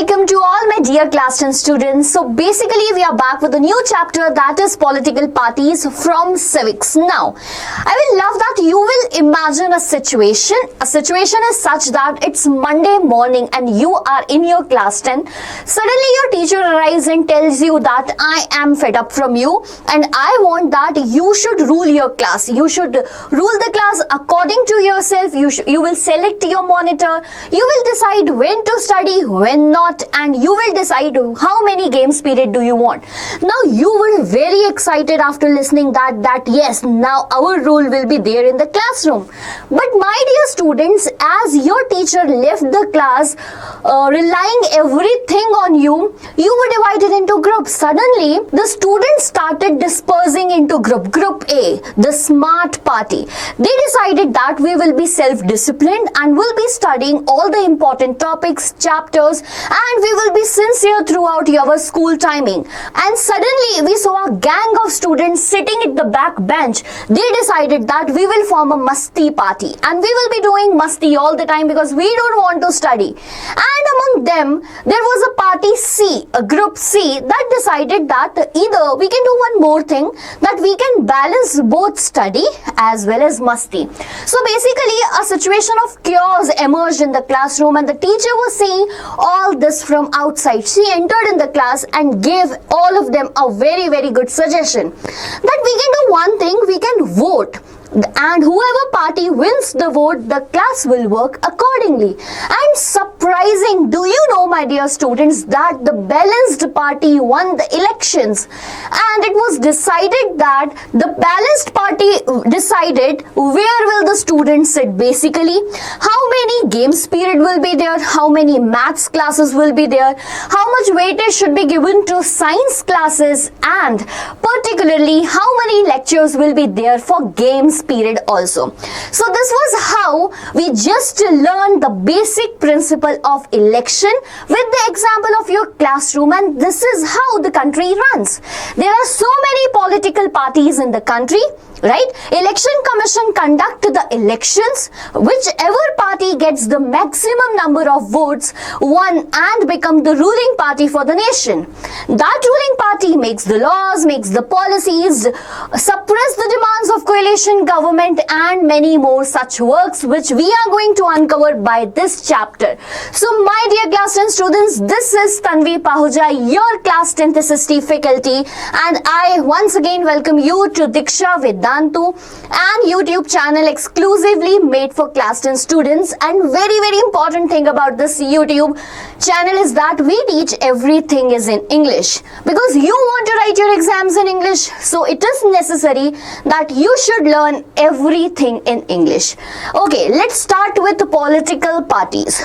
welcome to all my dear class 10 students. So basically we are back with a new chapter, that is political parties from civics. Now, I will love that you will imagine a situation. A situation is such that it's Monday morning and you are in your class 10. Suddenly your teacher arrives and tells you that I am fed up from you and I want that you should rule your class. You should rule the class according to yourself. You will select your monitor. You will decide when to study, when not, and you will decide how many games period do you want. Now you were very excited after listening that yes, now our rule will be there in the classroom. But my dear students, as your teacher left the class relying everything on you, you were divided into groups. Suddenly the students started dispersing into Group A, the smart party. They decided that we will be self-disciplined and will be studying all the important topics, chapters, and we will be sincere throughout our school timing. And suddenly we saw a gang of students sitting at the back bench. They decided that we will form a masti party and we will be doing masti all the time because we don't want to study. And among them there was a party C, a group C, that decided that either we can do one more thing, that we can balance both study as well as masti. So basically a situation of chaos emerged in the classroom and the teacher was seeing all this from outside. She entered in the class and gave all of them a very good suggestion that we can do one thing, we can vote. And whoever party wins the vote, the class will work accordingly. And surprising, do you know, my dear students, that the balanced party won the elections, and it was decided that the balanced party decided where will the students sit. Basically, how many games period will be there, how many maths classes will be there, how much weightage should be given to science classes, and particularly how many lectures will be there for games period also. So this was how we just learned the basic principle of election with the example of your classroom, and this is how the country runs. There are so many political parties in the country, right? Election Commission conduct the elections. Whichever party gets the maximum number of votes won and become the ruling party for the nation. That ruling party makes the laws, makes the policies, suppress the demands of coalition government, and many more such works which we are going to uncover by this chapter. So my dear class 10 students, this is Tanvi Pahuja, your class 10th SST faculty, and I once again welcome you to Diksha Vedantu, an YouTube channel exclusively made for class 10 students. And very important thing about this YouTube channel is that we teach everything is in English because you want to write your exams in English, so it is necessary that you should learn everything in English. Okay, let's start with the political parties.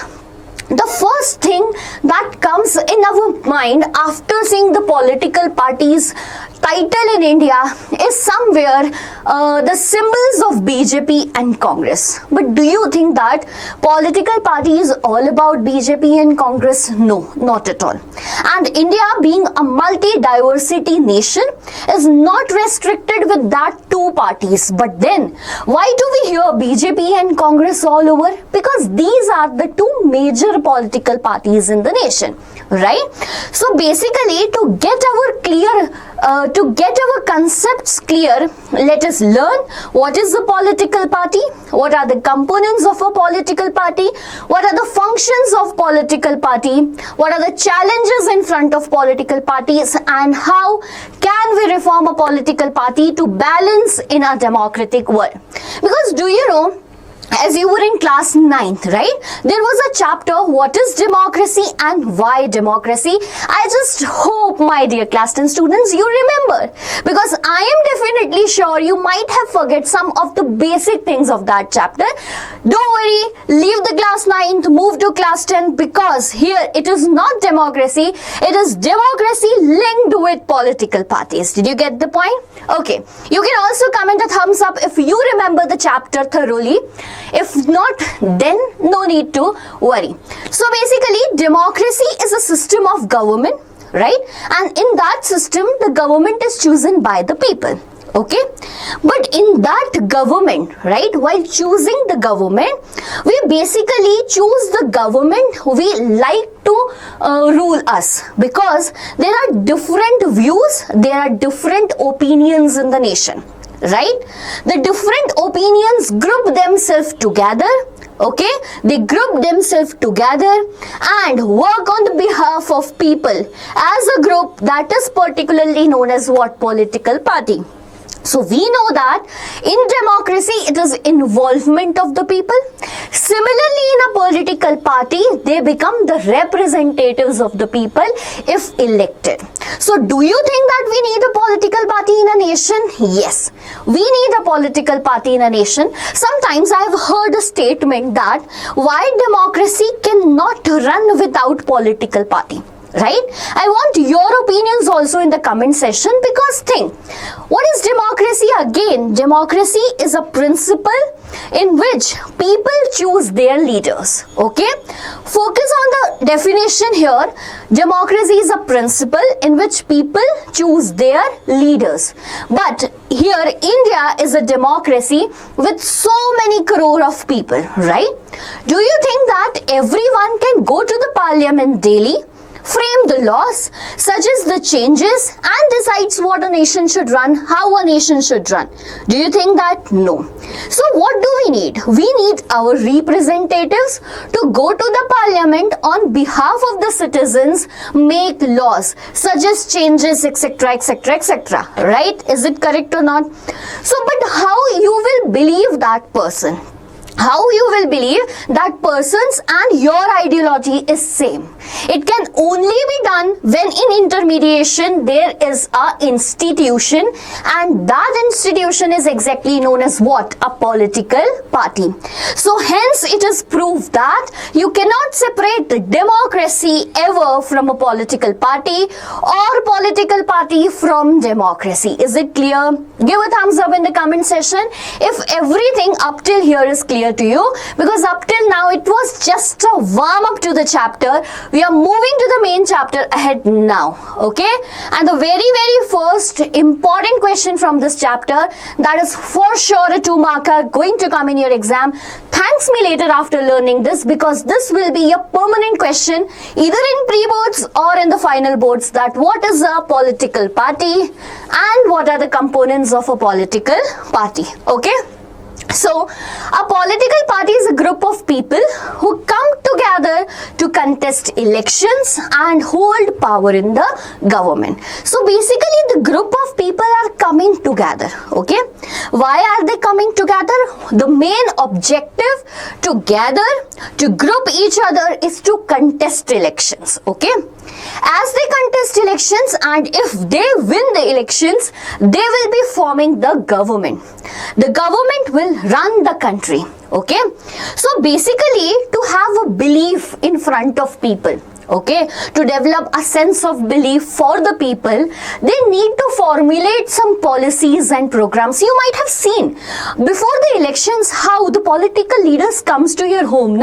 The first thing that comes in our mind after seeing the political parties title in India is somewhere the symbols of BJP and Congress. But do you think that political party is all about BJP and Congress? No, not at all. And India, being a multi-diversity nation, is not restricted with that two parties. But then, why do we hear BJP and Congress all over? Because these are the two major political parties in the nation, right? So basically, to get our concepts clear, let us learn what is the political party, what are the components of a political party, what are the functions of political party, what are the challenges in front of political parties, and how can we reform a political party to balance in a democratic world. Because do you know, as you were in class 9th, right? There was a chapter, what is democracy and why democracy. I just hope, my dear class 10 students, you remember, because I am definitely sure you might have forget some of the basic things of that chapter. Don't worry, leave the class 9th, move to class 10, because here it is not democracy, it is democracy linked with political parties. Did you get the point? Okay, you can also comment a thumbs up if you remember the chapter thoroughly. If not, then no need to worry. So basically, democracy is a system of government, right? And in that system, the government is chosen by the people. Okay, but in that government, right, while choosing the government, we basically choose the government we like to rule us, because there are different views, there are different opinions in the nation, right? The different opinions group themselves together, okay? They group themselves together and work on the behalf of people as a group that is particularly known as what? Political party. So we know that in democracy it is involvement of the people. Similarly, in a political party, they become the representatives of the people if elected. So do you think that we need a political party in a nation? Yes, we need a political party in a nation. Sometimes I have heard a statement that why democracy cannot run without political party. Right? I want your opinions also in the comment section, because think, what is democracy again? Democracy is a principle in which people choose their leaders. Okay? Focus on the definition here. Democracy is a principle in which people choose their leaders. But here India is a democracy with so many crore of people, right? Do you think that everyone can go to the parliament daily, frame the laws, suggest the changes and decides what a nation should run, how a nation should run? Do you think that? No. So what do we need? We need our representatives to go to the parliament on behalf of the citizens, make laws, suggest changes, etc., etc., etc. Right? Is it correct or not? So, but how you will believe that person? How you will believe that person's and your ideology is same? It can only be done when in intermediation there is a institution, and that institution is exactly known as what? A political party. So hence it is proved that you cannot separate democracy ever from a political party or political party from democracy. Is it clear? Give a thumbs up in the comment section if everything up till here is clear to you, because up till now it was just a warm up to the chapter. We are moving to the main chapter ahead now, okay? And the very first important question from this chapter, that is for sure a 2-marker going to come in your exam. Thanks me later after learning this, because this will be a permanent question either in pre-boards or in the final boards, that what is a political party and what are the components of a political party, okay? So, a political party is a group of people who come together to contest elections and hold power in the government. So, basically the group of people are coming together, okay? Why are they coming together? The main objective to gather, to group each other is to contest elections, okay? As they contest elections, and if they win the elections, they will be forming the government. The government will run the country, okay? So basically, to have a belief in front of people, okay, to develop a sense of belief for the people, they need to formulate some policies and programs. You might have seen before the elections how the political leaders comes to your home,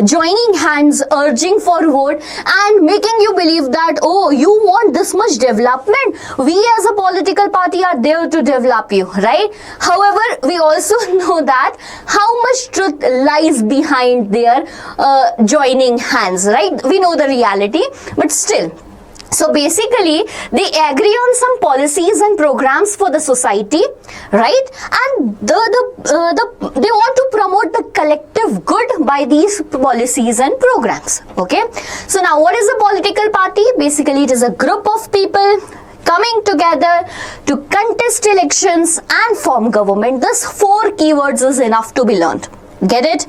joining hands, urging for vote and making you believe that, oh, you want this much development, we as a political party are there to develop you, right? However, we also know that how much truth lies behind their joining hands, right? We know the reality, but still. So basically, they agree on some policies and programs for the society, right? And they want to promote the collective good by these policies and programs, okay? So now, what is a political party? Basically, it is a group of people coming together to contest elections and form government. Thus, 4 keywords is enough to be learned. Get it?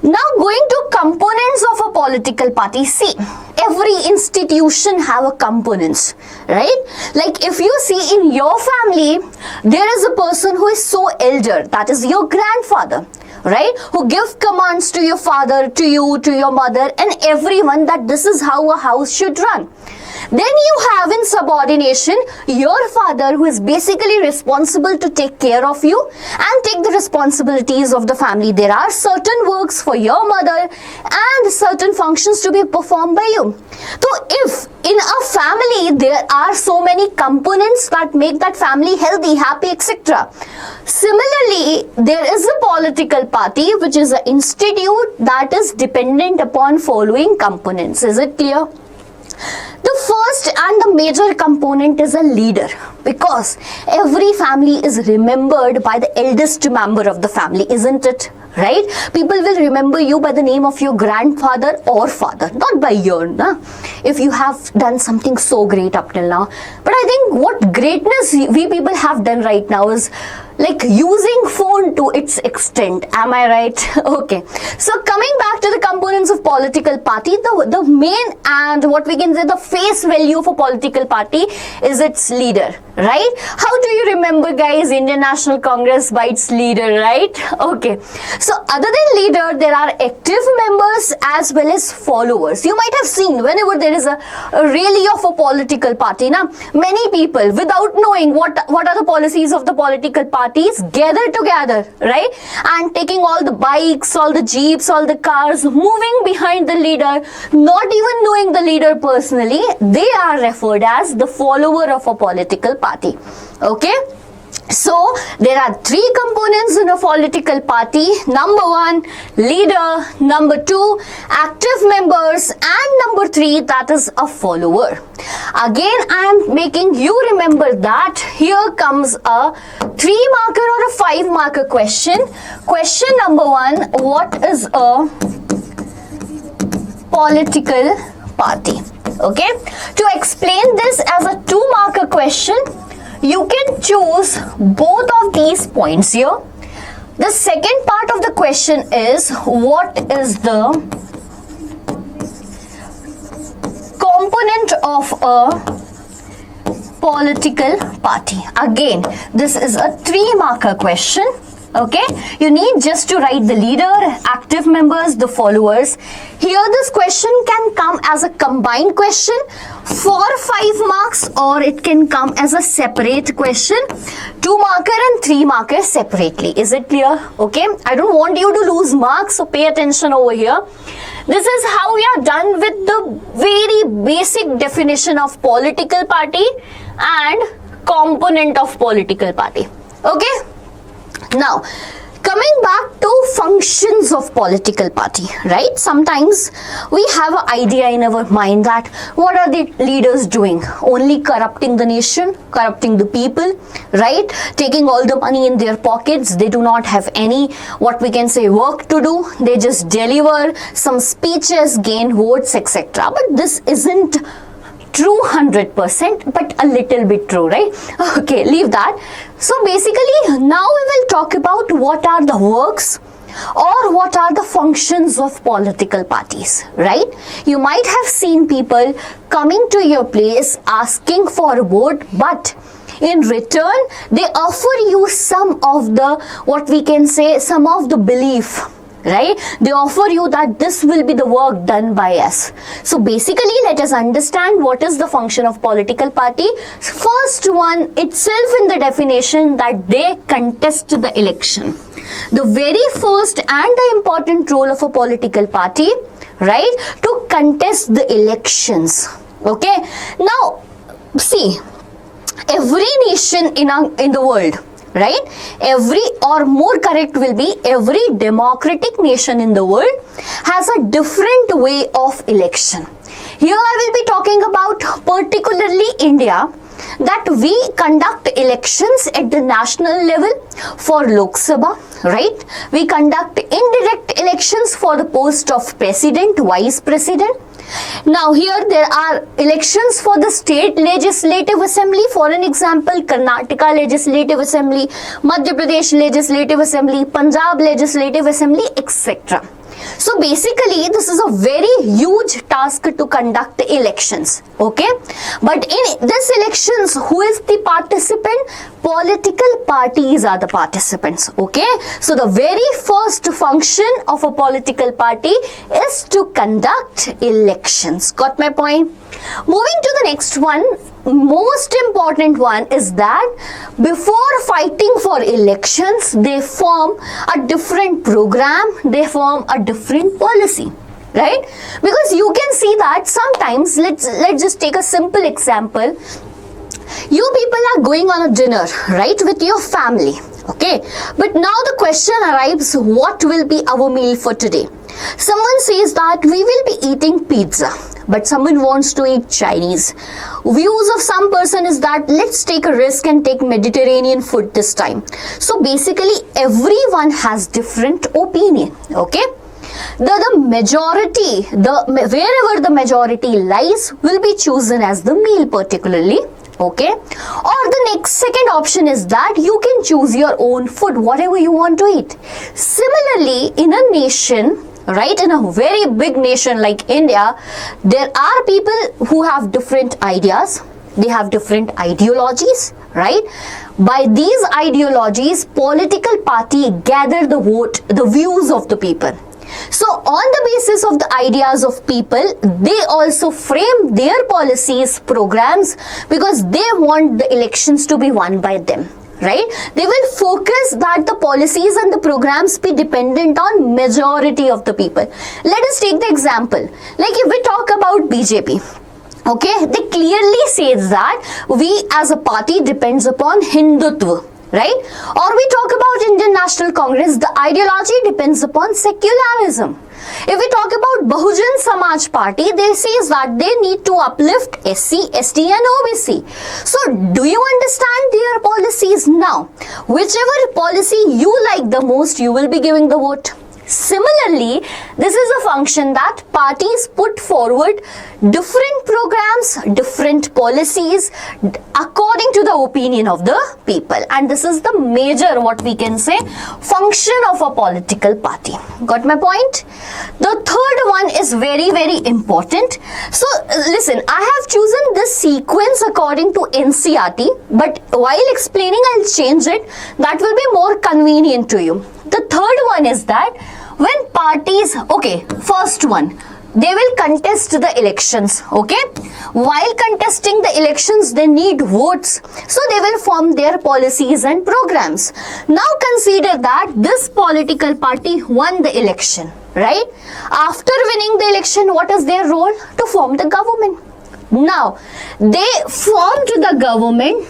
Now going to components of a political party. See, every institution have a components, right? Like if you see in your family, there is a person who is so elder, that is your grandfather, right? Who give commands to your father, to you, to your mother and everyone that this is how a house should run. Then you have in subordination your father, who is basically responsible to take care of you and take the responsibilities of the family. There are certain works for your mother and certain functions to be performed by you. So if in a family there are so many components that make that family healthy, happy, etc. Similarly, there is a political party which is an institute that is dependent upon following components. Is it clear? The first and the major component is a leader, because every family is remembered by the eldest member of the family, isn't it? Right? People will remember you by the name of your grandfather or father, not by your, if you have done something so great up till now. But I think what greatness we people have done right now is like using phone to its extent. Am I right? Okay. So coming back to the components of political party, the main and what we can say the face value of a political party is its leader, right? How do you remember, guys, Indian National Congress by its leader, right? Okay. So other than leader, there are active members as well as followers. You might have seen whenever there is a rally of a political party, now many people without knowing what are the policies of the political parties gather together, right? And taking all the bikes, all the jeeps, all the cars, moving behind the leader, not even knowing the leader personally, they are referred as the follower of a political party. Okay? So, there are three components in a political party. Number one, leader. Number two, active members. And number three, that is a follower. Again, I am making you remember that here comes a 3-marker or a 5-marker question. Question number one, what is a political party? Okay. To explain this as a 2-marker question, you can choose both of these points here. The second part of the question is, what is the component of a political party? Again, this is a 3-marker question. Okay, you need just to write the leader, active members, the followers. Here this question can come as a combined question for 5 marks, or it can come as a separate question, 2-marker and 3-marker separately. Is it clear? Okay, I don't want you to lose marks, so pay attention over here. This is how we are done with the very basic definition of political party and component of political party. Okay. Now, coming back to functions of political party, right? Sometimes we have an idea in our mind that what are the leaders doing? Only corrupting the nation, corrupting the people, right? Taking all the money in their pockets. They do not have any, what we can say, work to do. They just deliver some speeches, gain votes, etc. But this isn't true 100%, but a little bit true, right? Okay, leave that. So basically, now we will talk about what are the works or what are the functions of political parties, right? You might have seen people coming to your place asking for a vote, but in return, they offer you some of the, what we can say, some of the belief, right? They offer you that this will be the work done by us. So basically, let us understand what is the function of political party. First one itself in the definition, that they contest the election. The very first and the important role of a political party, right, to contest the elections. Okay. Now, see, every nation in the world, right, every, or more correct will be, every democratic nation in the world has a different way of election. Here I will be talking about particularly India, that we conduct elections at the national level for Lok Sabha, right? We conduct indirect elections for the post of president, vice president. Now here there are elections for the state legislative assembly, for an example, Karnataka legislative assembly, Madhya Pradesh legislative assembly, Punjab legislative assembly, etc. So basically this is a very huge task to conduct elections, okay? But in this elections, who is the participant? Political parties are the participants, okay? So the very first function of a political party is to conduct elections. Got my point? Moving to the next one, most important one is that before fighting for elections, they form a different program, they form a different policy. Right? Because you can see that sometimes, let's just take a simple example. You people are going on a dinner, right, with your family, okay? But now the question arrives, what will be our meal for today? Someone says that we will be eating pizza, but someone wants to eat Chinese. Views of some person is that let's take a risk and take Mediterranean food this time. So basically everyone has different opinion, okay? The majority, wherever the majority lies will be chosen as the meal particularly, okay? Or the next second option is that you can choose your own food, whatever you want to eat. Similarly, in a nation, right, in a very big nation like India, there are people who have different ideas, they have different ideologies, right? By these ideologies, political party gather the vote, the views of the people. So on the basis of the ideas of people, they also frame their policies, programs, because they want the elections to be won by them, right? They will focus that the policies and the programs be dependent on majority of the people. Let us take the example. Like if we talk about BJP, okay, they clearly says that we as a party depends upon Hindutva. Right? Or we talk about Indian National Congress, the ideology depends upon secularism. If we talk about Bahujan Samaj Party, they say that they need to uplift SC, ST and OBC. So do you understand their policies now? Whichever policy you like the most, you will be giving the vote. Similarly, this is a function that parties put forward different programs, different policies according to the opinion of the people. And this is the major, what we can say, function of a political party. Got my point? The third one is very, very important. So listen, I have chosen this sequence according to NCERT, but while explaining, I'll change it. That will be more convenient to you. The third one is that when parties, okay, first one, they will contest the elections, okay? While contesting the elections, they need votes. So they will form their policies and programs. Now consider that this political party won the election, right? After winning the election, what is their role? To form the government. Now, they formed the government,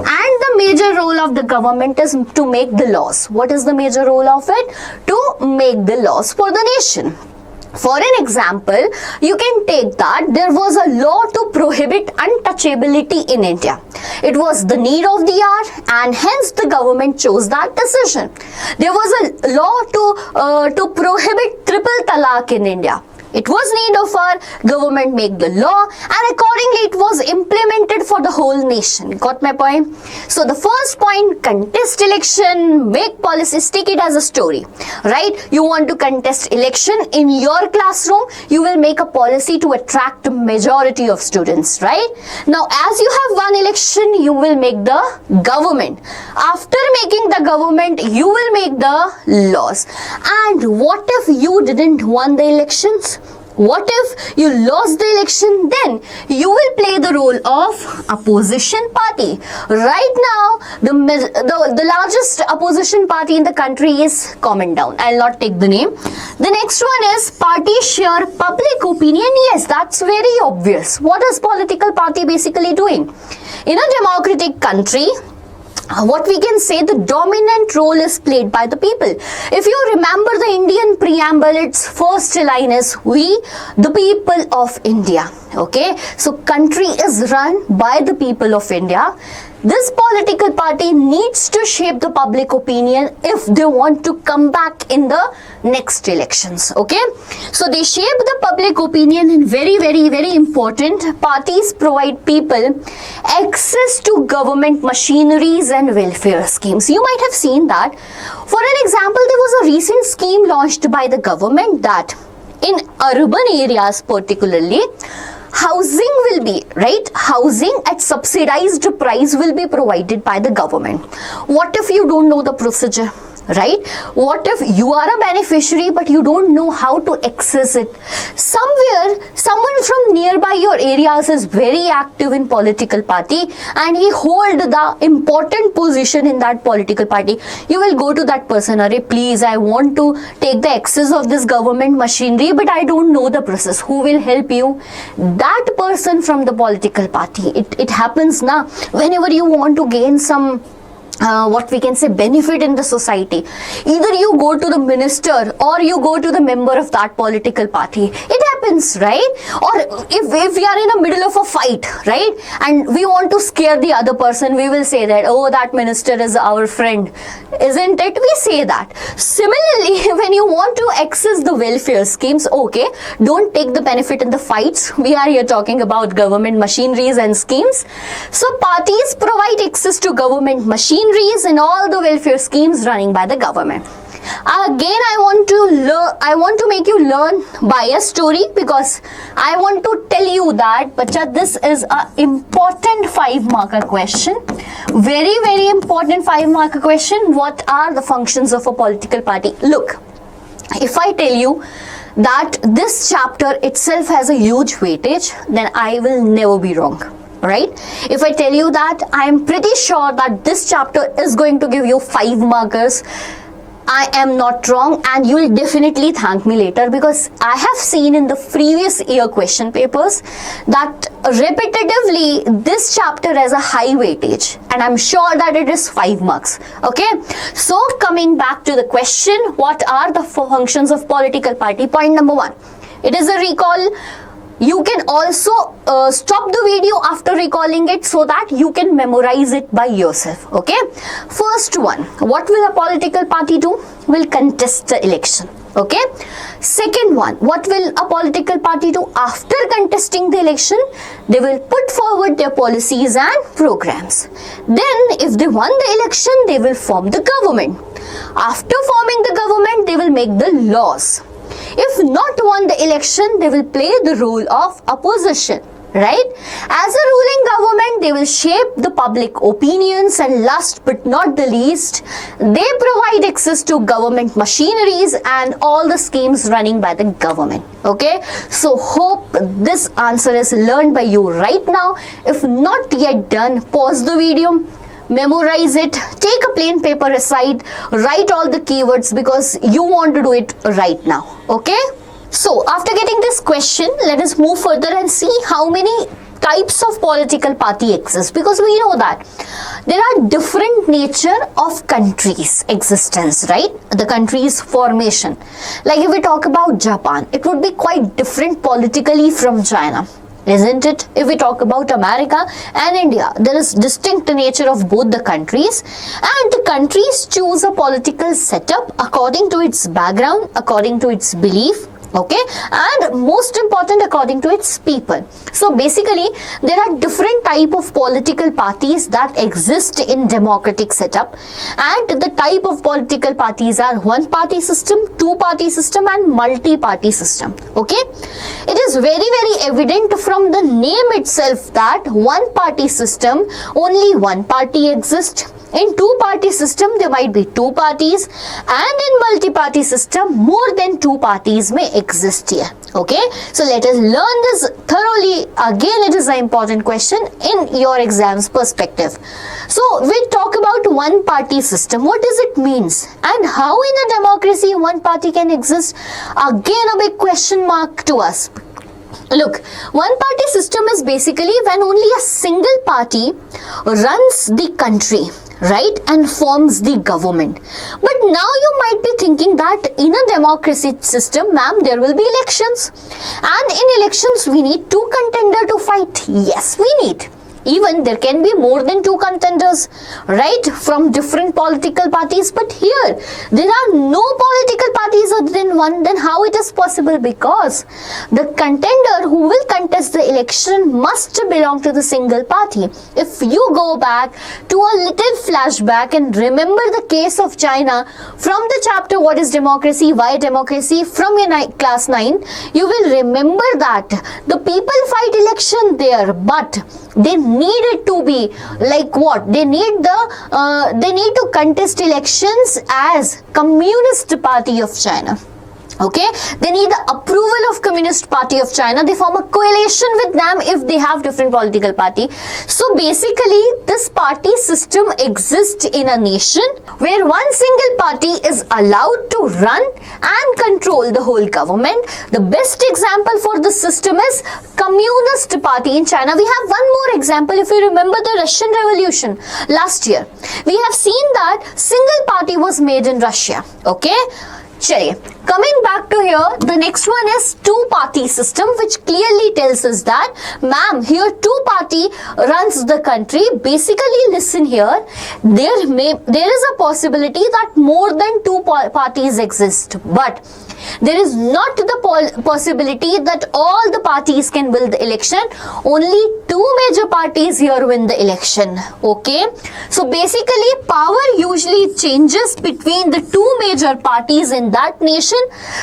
and the major role of the government is to make the laws. What is the major role of it? To make the laws for the nation. For an example, you can take that there was a law to prohibit untouchability in India. It was the need of the hour, and hence the government chose that decision. There was a law to prohibit triple talaq in India. It was need of our government make the law, and accordingly it was implemented for the whole nation. Got my point? So the first point, contest election, make policies, take it as a story, right? You want to contest election in your classroom, you will make a policy to attract the majority of students, right? Now as you have won election, you will make the government. After making the government, you will make the laws. And what if you didn't won the elections? What if you lost the election? Then you will play the role of opposition party. Right now, the largest opposition party in the country is comment down. I'll not take the name. The next one is party share public opinion. Yes, that's very obvious. What is political party basically doing? In a democratic country, what we can say, the dominant role is played by the people. If you remember the Indian preamble, its first line is we, the people of India. Okay, so country is run by the people of India. This political party needs to shape the public opinion if they want to come back in the next elections. Okay, so they shape the public opinion in very, very, very important. Parties provide people access to government machineries and welfare schemes. You might have seen that. For an example, there was a recent scheme launched by the government that in urban areas particularly, Housing will be, right? Housing at subsidized price will be provided by the government. What if you don't know the procedure? Right? What if you are a beneficiary but you don't know how to access it? Somewhere, someone from nearby your areas is very active in political party and he hold the important position in that political party. You will go to that person, Arey, please, I want to take the access of this government machinery but I don't know the process. Who will help you? That person from the political party. It happens now. Whenever you want to gain some what we can say benefit in the society, either you go to the minister or you go to the member of that political party. It happens, right? Or if we are in the middle of a fight, right, and we want to scare the other person, we will say that, oh, that minister is our friend, isn't it? We say that. Similarly, when you want to access the welfare schemes, okay, don't take the benefit in the fights. We are here talking about government machineries and schemes. So parties provide access to government machineries and all the welfare schemes running by the government. Again, I want to make you learn by a story, because I want to tell you that, bacha, this is a important 5-marker question. Very, very important 5-marker question. What are the functions of a political party? Look, if I tell you that this chapter itself has a huge weightage, then I will never be wrong. Right? If I tell you that I am pretty sure that this chapter is going to give you 5 markers, I am not wrong, and you will definitely thank me later, because I have seen in the previous year question papers that repetitively this chapter has a high weightage, and I'm sure that it is 5 marks. Okay, so coming back to the question, what are the functions of political party? Point number 1, it is a recall. You can also stop the video after recalling it so that you can memorize it by yourself. Okay. First one, what will a political party do? Will contest the election. Okay. Second one, what will a political party do after contesting the election? They will put forward their policies and programs. Then, if they won the election, they will form the government. After forming the government, they will make the laws. If not won the election, they will play the role of opposition, right? As a ruling government, they will shape the public opinions, and last but not the least, they provide access to government machineries and all the schemes running by the government. Okay, so hope this answer is learned by you right now. If not yet done, pause the video, memorize it, take a plain paper aside, write all the keywords, because you want to do it right now. Okay, so after getting this question, let us move further and see how many types of political party exist, because we know that there are different nature of countries existence, right? The country's formation. Like if we talk about Japan, it would be quite different politically from China, isn't it? If we talk about America and India, there is distinct nature of both the countries, and the countries choose a political setup according to its background, according to its belief, okay, and most important, according to its people. So basically, there are different type of political parties that exist in democratic setup, and the type of political parties are one-party system, two-party system, and multi-party system. Okay, it is very, very evident from the name itself that one-party system, only one party exists. In two-party system, there might be 2 parties, and in multi-party system, more than 2 parties may exist here. Okay, so let us learn this thoroughly. Again, it is an important question in your exams perspective. So we talk about one-party system. What does it means, and how in a democracy one party can exist? Again, a big question mark to us. Look, one-party system is basically when only a single party runs the country, right, and forms the government. But now you might be thinking that in a democracy system, ma'am, there will be elections, and in elections we need 2 contenders to fight. Yes, we need. Even there can be more than 2 contenders, right, from different political parties. But here there are no political parties other than one. Then how it is possible? Because the contender who will contest the election must belong to the single party. If you go back to a little flashback and remember the case of China from the chapter What is Democracy, Why Democracy from your class 9, you will remember that the people fight election there, but they need it to be like what? They need to contest elections as Communist Party of China. Okay, they need the approval of Communist Party of China. They form a coalition with them if they have different political party. So basically, this party system exists in a nation where one single party is allowed to run and control the whole government. The best example for this system is Communist Party in China. We have one more example. If you remember the Russian Revolution last year, we have seen that single party was made in Russia. Okay. Chaliye, coming back to here, the next one is two-party system, which clearly tells us that, ma'am, here two-party runs the country. Basically, listen here, there is a possibility that more than two parties exist, but there is not the possibility that all the parties can win the election. Only two major parties here win the election. Okay. So basically, power usually changes between the two major parties in that nation.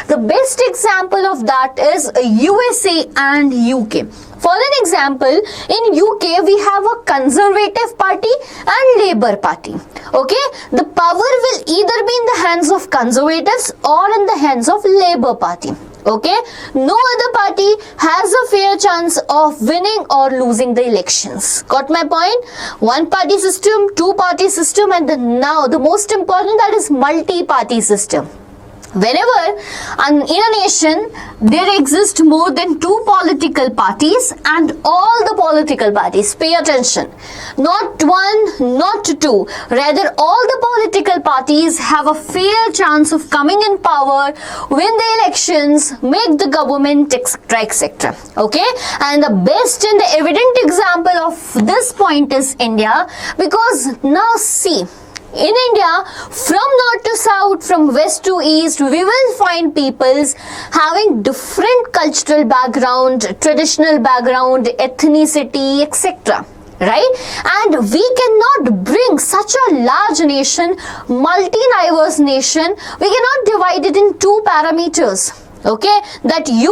The best example of that is USA and UK. For an example, in UK, we have a Conservative Party and Labour Party. Okay, the power will either be in the hands of Conservatives or in the hands of Labour Party. Okay, no other party has a fair chance of winning or losing the elections. Got my point? One party system, two party system, and now the most important, that is multi-party system. Whenever in a nation there exist more than two political parties, and all the political parties, pay attention, not one, not two, rather all the political parties have a fair chance of coming in power, win the elections, make the government, etc. Okay, and the best and the evident example of this point is India, because now see, in India, from north to south, from west to east, we will find peoples having different cultural background, traditional background, ethnicity, etc. Right? And we cannot bring such a large nation, multi-diverse nation, we cannot divide it in two parameters. Okay, that you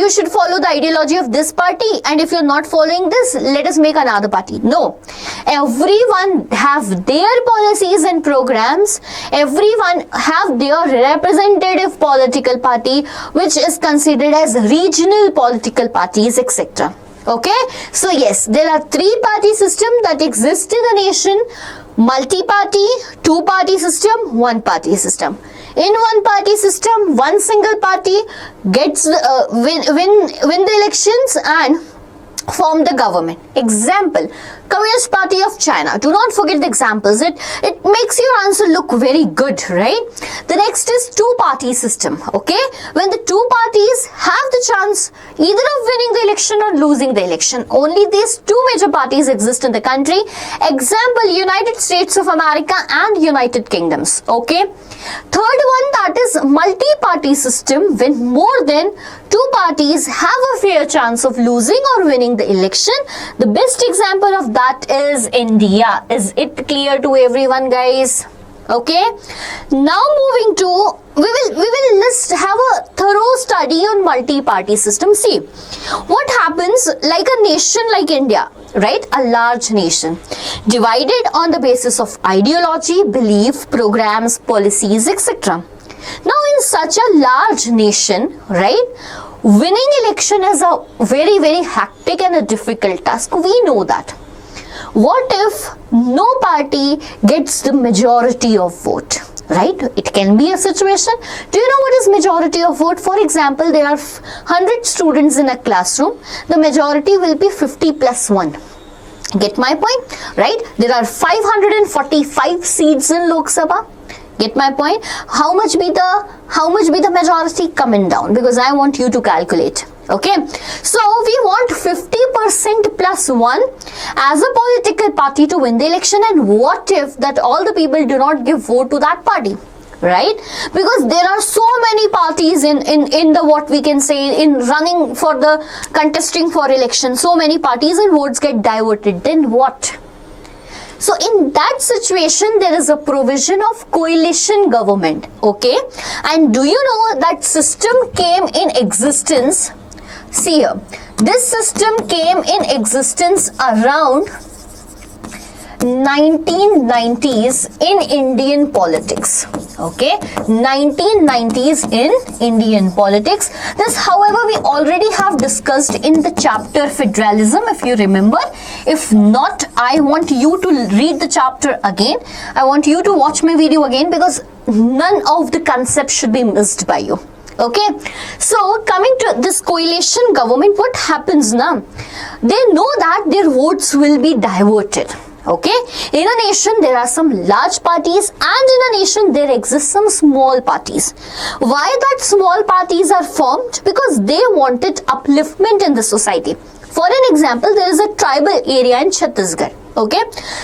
should follow the ideology of this party, and if you're not following this, let us make another party. No, everyone have their policies and programs, everyone have their representative political party, which is considered as regional political parties, etc. Okay, so yes, there are three-party system that exist in a nation: multi-party, two-party system, one-party system. In one-party system, one single party gets win the elections and form the government. Example, Communist Party of China. Do not forget the examples. It makes your answer look very good, right? The next is two-party system. Okay, when the two parties have the chance either of winning the election or losing the election. Only these two major parties exist in the country. Example, United States of America and United Kingdoms. Okay. Third one, that is multi-party system, when more than two parties have a fair chance of losing or winning the election. The best example of that is India. Is it clear to everyone, guys? Okay. Now moving to, we will just have a thorough study on multi-party system. See, what happens like a nation like India, right? A large nation divided on the basis of ideology, belief, programs, policies, etc. Now in such a large nation, right, winning election is a very, very hectic and a difficult task. We know that. What if no party gets the majority of vote? Right? It can be a situation. Do you know what is majority of vote? For example, there are 100 students in a classroom. The majority will be 50 plus 1. Get my point? Right? There are 545 seats in Lok Sabha. Get my point? How much be the majority? Coming down, because I want you to calculate. Okay, so we want 50% plus 1 as a political party to win the election, and what if that all the people do not give vote to that party? Right? Because there are so many parties in the, what we can say, in running for the contesting for election, so many parties, and votes get diverted. Then what? So in that situation, there is a provision of coalition government. Okay? And do you know that system came in existence? See here, this system came in existence around 1990s in Indian politics. Okay, 1990s in Indian politics. This, however, we already have discussed in the chapter Federalism, if you remember. If not, I want you to read the chapter again. I want you to watch my video again, because none of the concepts should be missed by you. Okay, so coming to this coalition government, what happens now? They know that their votes will be diverted. Okay, in a nation there are some large parties, and in a nation there exist some small parties. Why that small parties are formed? Because they wanted upliftment in the society. For an example, there is a tribal area in Chhattisgarh. Okay,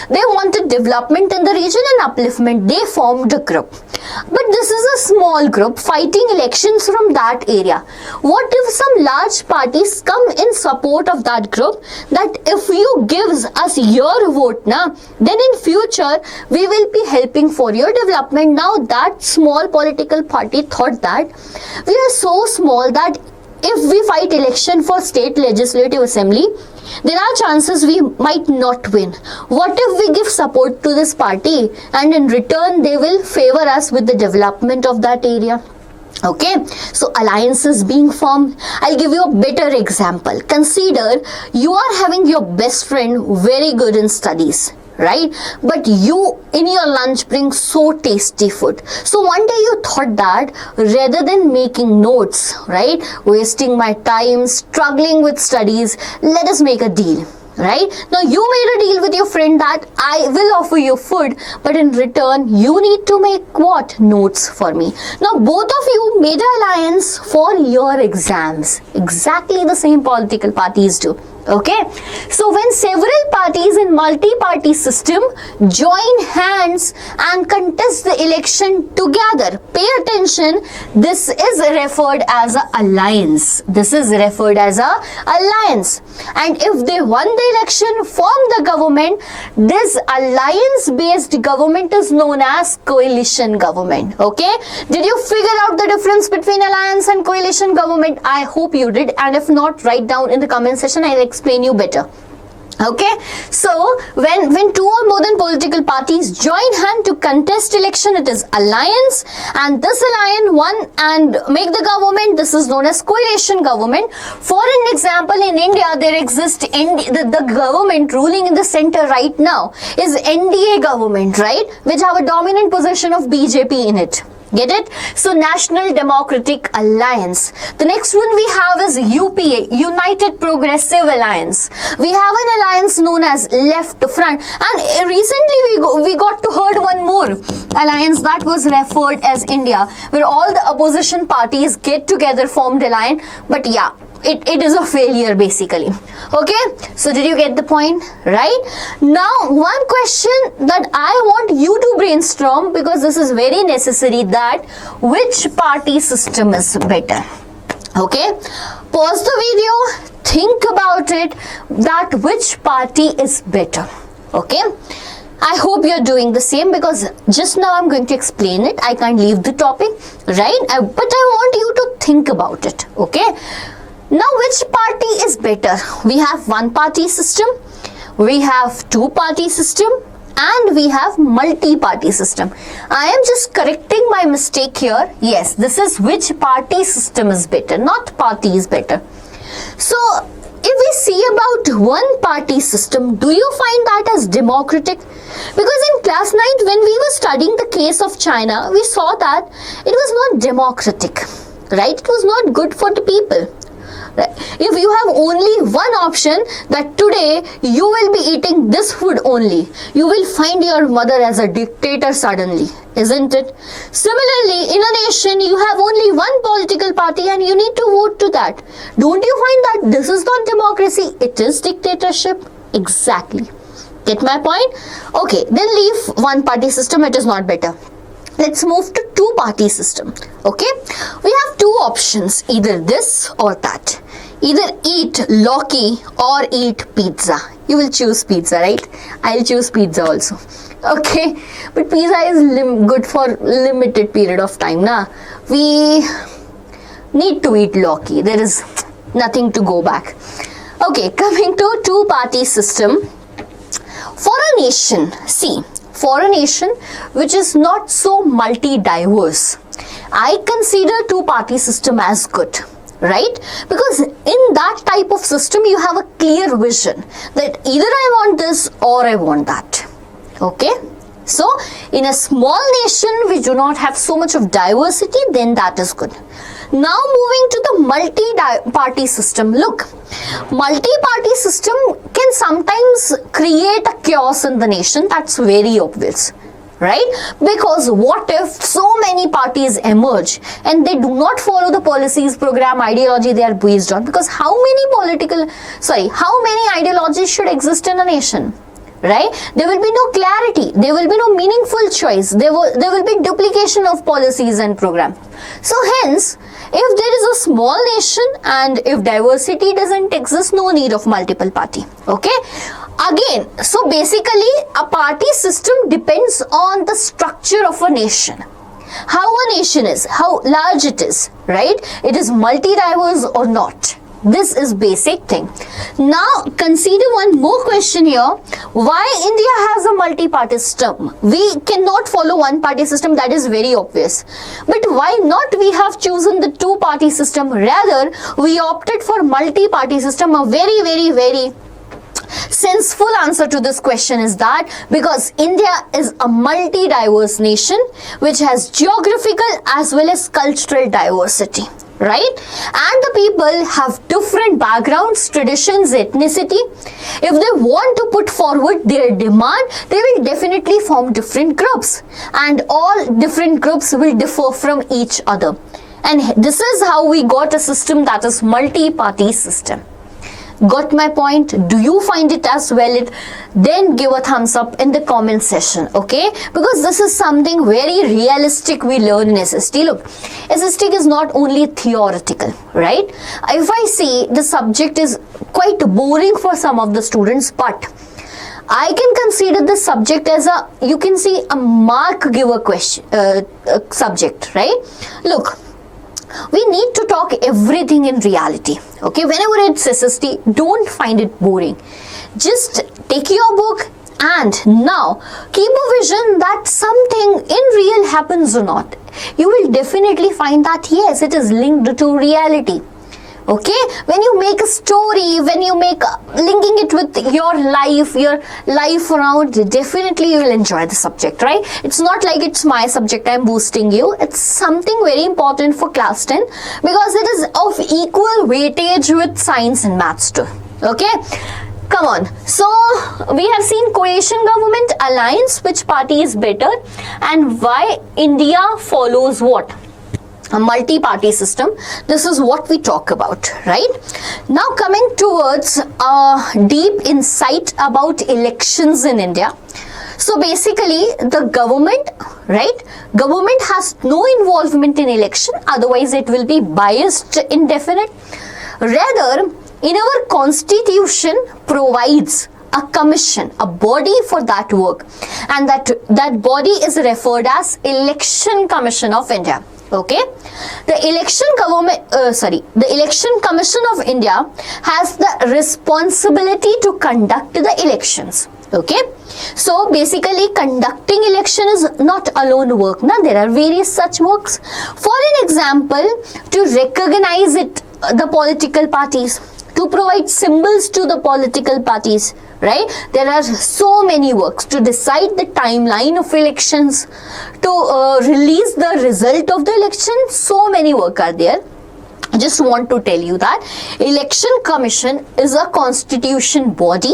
they wanted development in the region and upliftment. They formed a group, but this is a small group fighting elections from that area. What if some large parties come in support of that group, that if you gives us your vote now, then in future we will be helping for your development. Now that small political party thought that we are so small that if we fight election for state legislative assembly, there are chances we might not win. What if we give support to this party, and in return they will favor us with the development of that area? Okay, so alliances being formed. I'll give you a better example. Consider you are having your best friend very good in studies, right? But you in your lunch bring so tasty food. So one day you thought that rather than making notes, right, wasting my time, struggling with studies, let us make a deal. Right? Now you made a deal with your friend that I will offer you food, but in return you need to make what? Notes for me. Now both of you made an alliance for your exams. Exactly the same political parties do. Okay, so when several parties in multi-party system join hands and contest the election together, pay attention, this is referred as an alliance. This is referred as an alliance. And if they won the election, form the government, this alliance-based government is known as coalition government. Okay, did you figure out the difference between alliance and coalition government? I hope you did, and if not, write down in the comment section. I'll explain you better. Okay, so when two or more than political parties join hand to contest election, it is alliance, and this alliance won and make the government. This is known as coalition government. For an example, in India there exists the government ruling in the center right now is NDA government, right, which have a dominant position of BJP in it. Get it? So National Democratic Alliance. The next one we have is UPA, United Progressive Alliance. We have an alliance known as Left Front, and recently we got to heard one more alliance that was referred as India, where all the opposition parties get together, formed alliance. But yeah, it is a failure basically. Okay, so did you get the point? Right? Now one question that I want you to brainstorm, because this is very necessary, that which party system is better. Okay, pause the video, think about it, that which party is better. Okay, I hope you're doing the same, because just now I'm going to explain it. I can't leave the topic, right? But I want you to think about it. Okay, now which party is better? We have one party system, we have two party system, and we have multi-party system. I am just correcting my mistake here. Yes, this is which party system is better, not party is better. So if we see about one party system, do you find that as democratic? Because in class 9th, when we were studying the case of China, we saw that it was not democratic, right? It was not good for the people. Right? If you have only one option that today you will be eating this food only, you will find your mother as a dictator suddenly, isn't it? Similarly, in a nation, you have only one political party and you need to vote to that. Don't you find that this is not democracy, it is dictatorship? Exactly. Get my point? Okay, then leave one party system, it is not better. Let's move to two-party system. Okay, we have two options, either this or that. Either eat Loki or eat pizza. You will choose pizza, right? I'll choose pizza also. Okay, but pizza is good for limited period of time, na? We need to eat Loki. There is nothing to go back. Okay, coming to two-party system. For a nation, see, for a nation which is not so multi-diverse, I consider two-party system as good, right? Because in that type of system, you have a clear vision that either I want this or I want that, okay? So, in a small nation, we do not have so much of diversity, then that is good. Now moving to the multi-party system. Look, multi-party system can sometimes create a chaos in the nation. That's very obvious, right? Because what if so many parties emerge and they do not follow the policies, program, ideology they are based on? Because how many ideologies should exist in a nation? Right? There will be no clarity. There will be no meaningful choice. There will be duplication of policies and programs. So hence, if there is a small nation and if diversity doesn't exist, no need of multiple party. Okay? Again, so basically a party system depends on the structure of a nation. How a nation is, how large it is, right? It is multi-diverse or not. This is basic thing. Now consider one more question here. Why India has a multi-party system? We cannot follow one party system, that is very obvious. But why not we have chosen the two-party system? Rather, we opted for multi-party system. A very, very, very sensible answer to this question is that because India is a multi-diverse nation which has geographical as well as cultural diversity. Right? And the people have different backgrounds, traditions, ethnicity. If they want to put forward their demand, they will definitely form different groups. And all different groups will differ from each other. And this is how we got a system that is multi-party system. Got my point? Do you find it as well? Then give a thumbs up in the comment section, okay? Because this is something very realistic we learn in SST. Look, SST is not only theoretical, right? If I see the subject is quite boring for some of the students, but I can consider this subject as a, you can see a mark giver question, subject, right? Look, we need to talk everything in reality, okay? Whenever it's SST, don't find it boring. Just take your book and now keep a vision that something in real happens or not. You will definitely find that yes, it is linked to reality. Okay, when you make a story, when you make linking it with your life around, definitely you will enjoy the subject, right? It's not like it's my subject, I'm boosting you. It's something very important for class 10 because it is of equal weightage with science and maths too. Okay, come on. So we have seen coalition government, alliance, which party is better, and why India follows what? A multi-party system. This is what we talk about, right? Now coming towards deep insight about elections in India. So basically the government, right? Government has no involvement in election, otherwise it will be biased, indefinite. Rather, in our constitution provides a commission, a body for that work, and that body is referred as Election Commission of India. Okay, the election commission of India has the responsibility to conduct the elections. Okay, so basically conducting election is not alone work. Now there are various such works. For an example, to recognize the political parties, to provide symbols to the political parties, right? There are so many works to decide the timeline of elections, to release the result of the election. So many work are there. just want to tell you that Election Commission is a constitution body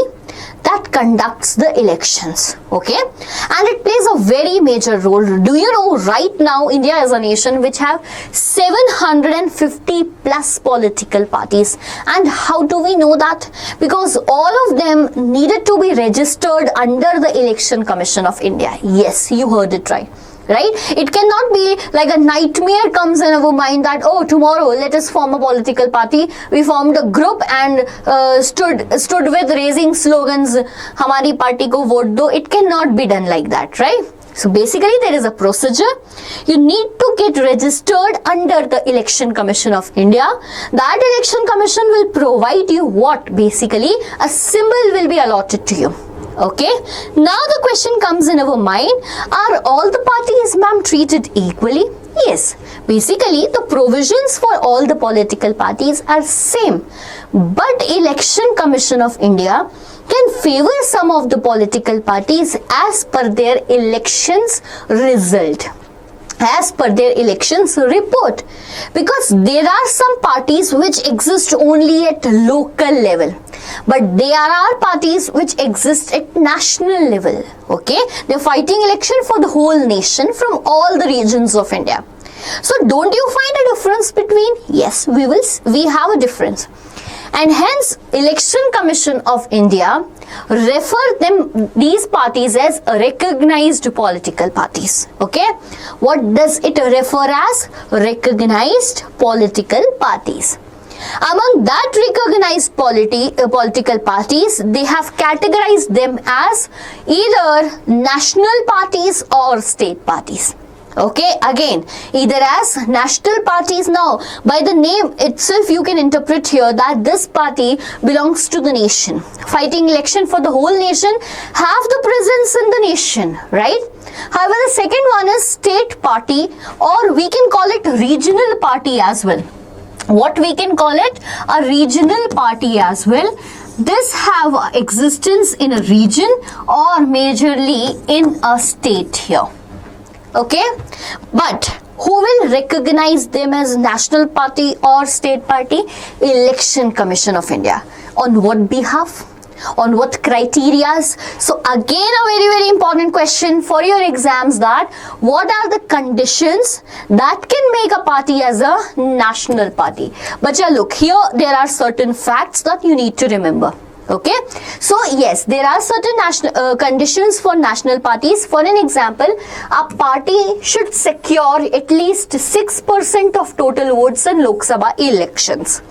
that conducts the elections, okay, and it plays a very major role. Do you know right now India is a nation which have 750 plus political parties, and how do we know that? Because all of them needed to be registered under the Election Commission of India. Yes, you heard it right. Right? It cannot be like a nightmare comes in our mind that, oh, tomorrow let us form a political party. We formed a group and stood with raising slogans, Hamari party ko vote do. It cannot be done like that, right? So basically there is a procedure. You need to get registered under the Election Commission of India. That Election Commission will provide you what? Basically a symbol will be allotted to you. Okay, now the question comes in our mind, are all the parties, ma'am, treated equally? Yes, basically the provisions for all the political parties are same, but Election Commission of India can favor some of the political parties as per their elections result, as per their elections report, because there are some parties which exist only at local level, but there are parties which exist at national level. Okay, they're fighting election for the whole nation from all the regions of India. So don't you find a difference between? Yes, we have a difference, and hence Election Commission of India refer these parties as recognized political parties. Okay, what does it refer as? Recognized political parties. Among that recognized political parties, they have categorized them as either national parties or state parties. Okay, again, either as national parties. Now, by the name itself, you can interpret here that this party belongs to the nation, fighting election for the whole nation, have the presence in the nation, right? However, the second one is state party, or we can call it regional party as well. What we can call it? A regional party as well. This have existence in a region or majorly in a state here. Okay, but who will recognize them as national party or state party? Election Commission of India. On what behalf? On what criterias? So again, a very important question for your exams, that what are the conditions that can make a party as a national party? But yeah, look, here there are certain facts that you need to remember. Okay, so yes, there are certain national conditions for national parties. For an example, a party should secure at least 6% of total votes in Lok Sabha elections.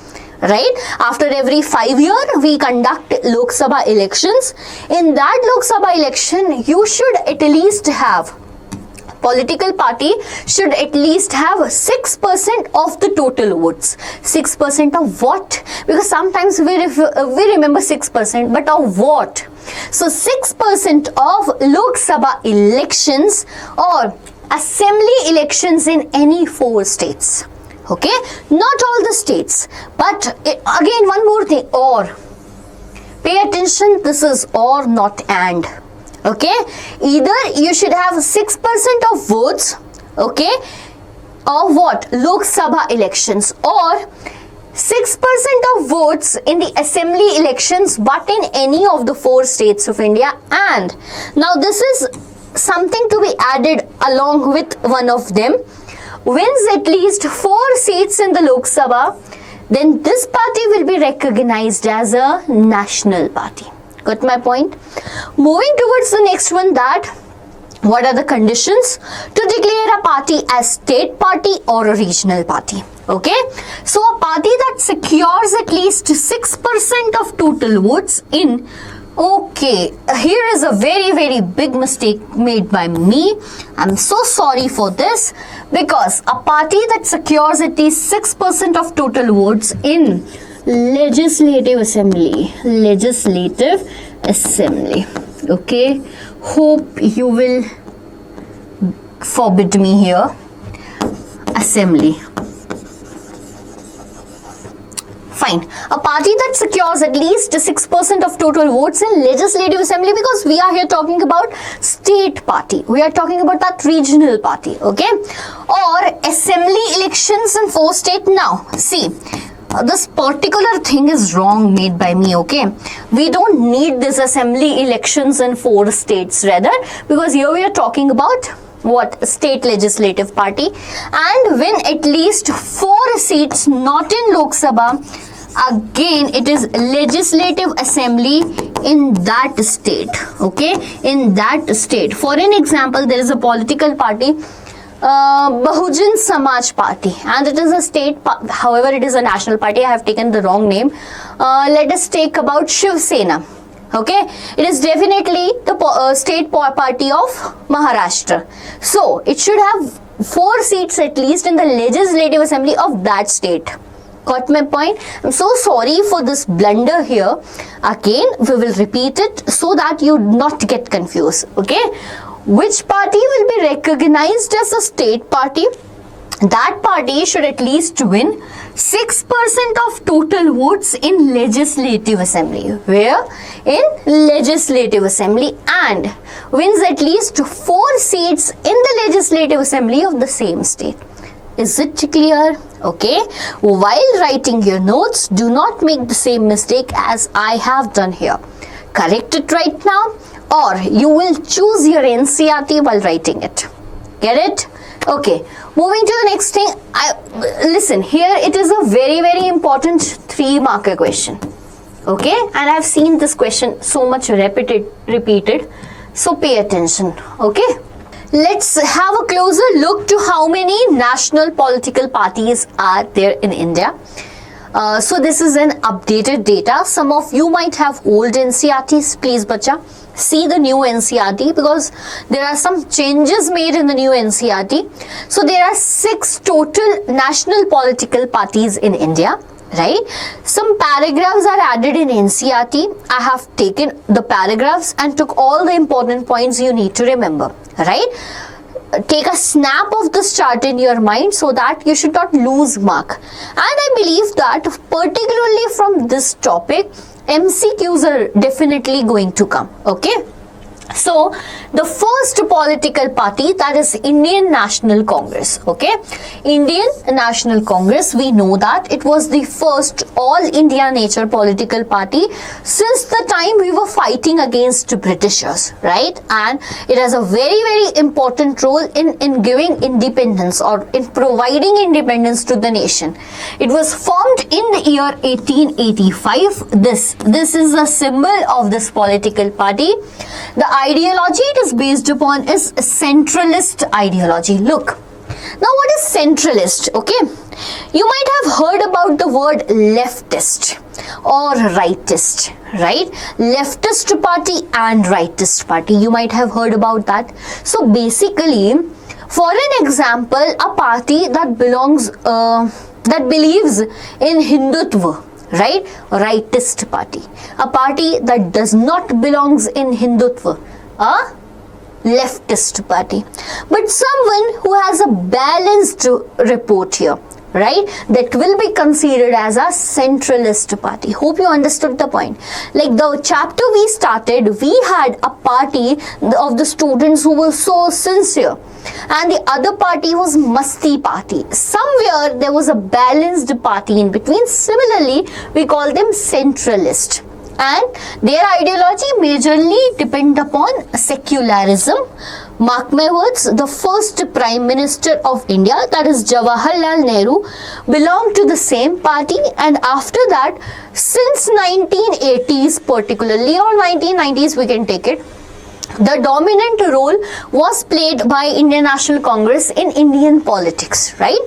Right? After every 5 years, we conduct Lok Sabha elections. In that Lok Sabha election, you should at least have, political party should at least have 6% of the total votes. 6% of what? Because sometimes we remember 6%, but of what? So 6% of Lok Sabha elections or assembly elections in any 4 states. Okay, not all the states, but again one more thing, or. Pay attention, this is or, not and. Okay, either you should have 6% of votes, okay, of what? Lok Sabha elections, or 6% of votes in the assembly elections, but in any of the 4 states of India. And now this is something to be added along with one of them, wins at least 4 seats in the Lok Sabha, then this party will be recognized as a national party. Got my point? Moving towards the next one, that what are the conditions to declare a party as state party or a regional party? Okay, so a party that secures at least 6% of total votes in. Okay, here is a very big mistake made by me. I'm so sorry for this, because a party that secures at least 6% of total votes in legislative assembly. Okay, hope you will forbid me here. Assembly. Fine. A party that secures at least 6% of total votes in legislative assembly, because we are here talking about state party. We are talking about that regional party, okay? Or assembly elections in 4 states. Now, see, this particular thing is wrong made by me, okay? We don't need this assembly elections in 4 states rather, because here we are talking about what? State legislative party, and win at least 4 seats, not in Lok Sabha. Again, it is legislative assembly in that state, okay? In that state. For an example, there is a political party, Bahujan Samaj Party, and it is a state, however it is a national party. I have taken the wrong name. Let us take about Shiv Sena. Okay, it is definitely the state party of Maharashtra. So it should have 4 seats at least in the legislative assembly of that state. Got my point? I'm so sorry for this blunder here. Again, we will repeat it so that you not get confused. Okay, which party will be recognized as a state party? That party should at least win 6% of total votes in legislative assembly. Where? In legislative assembly, and wins at least 4 seats in the legislative assembly of the same state. Is it clear? Okay. While writing your notes, do not make the same mistake as I have done here. Correct it right now, or you will choose your NCERT while writing it. Get it? Okay, moving to the next thing. Listen, here it is a very important 3-marker question. Okay, and I've seen this question so much repeated. So pay attention. Okay, let's have a closer look to how many national political parties are there in India. So this is an updated data. Some of you might have old NCERTs. Please, bacha, see the new NCERT, because there are some changes made in the new NCERT. So there are 6 total national political parties in India, right? Some paragraphs are added in NCERT. I have taken the paragraphs and took all the important points you need to remember, right? Take a snap of this chart in your mind so that you should not lose mark. And I believe that particularly from this topic, MCQs are definitely going to come. Okay. So the first political party, that is Indian National Congress. Okay, Indian National Congress, we know that it was the first all India nature political party since the time we were fighting against Britishers, right? And it has a very important role in giving independence, or in providing independence to the nation. It was formed in the year 1885. This is a symbol of this political party. The ideology it is based upon is a centralist ideology. Look, now what is centralist? Okay, you might have heard about the word leftist or rightist, right? Leftist party and rightist party, you might have heard about that. So basically, for an example, a party that believes in Hindutva, right? Rightist party. A party that does not belongs in Hindutva, a leftist party. But someone who has a balanced report here, right, that will be considered as a centralist party. Hope you understood the point. Like the chapter we started, we had a party of the students who were so sincere, and the other party was Masti party. Somewhere there was a balanced party in between. Similarly, we call them centralist, and their ideology majorly depend upon secularism. Mark my words, the first Prime Minister of India, that is Jawaharlal Nehru, belonged to the same party, and after that, since 1980s particularly, or 1990s we can take it, the dominant role was played by Indian National Congress in Indian politics, right?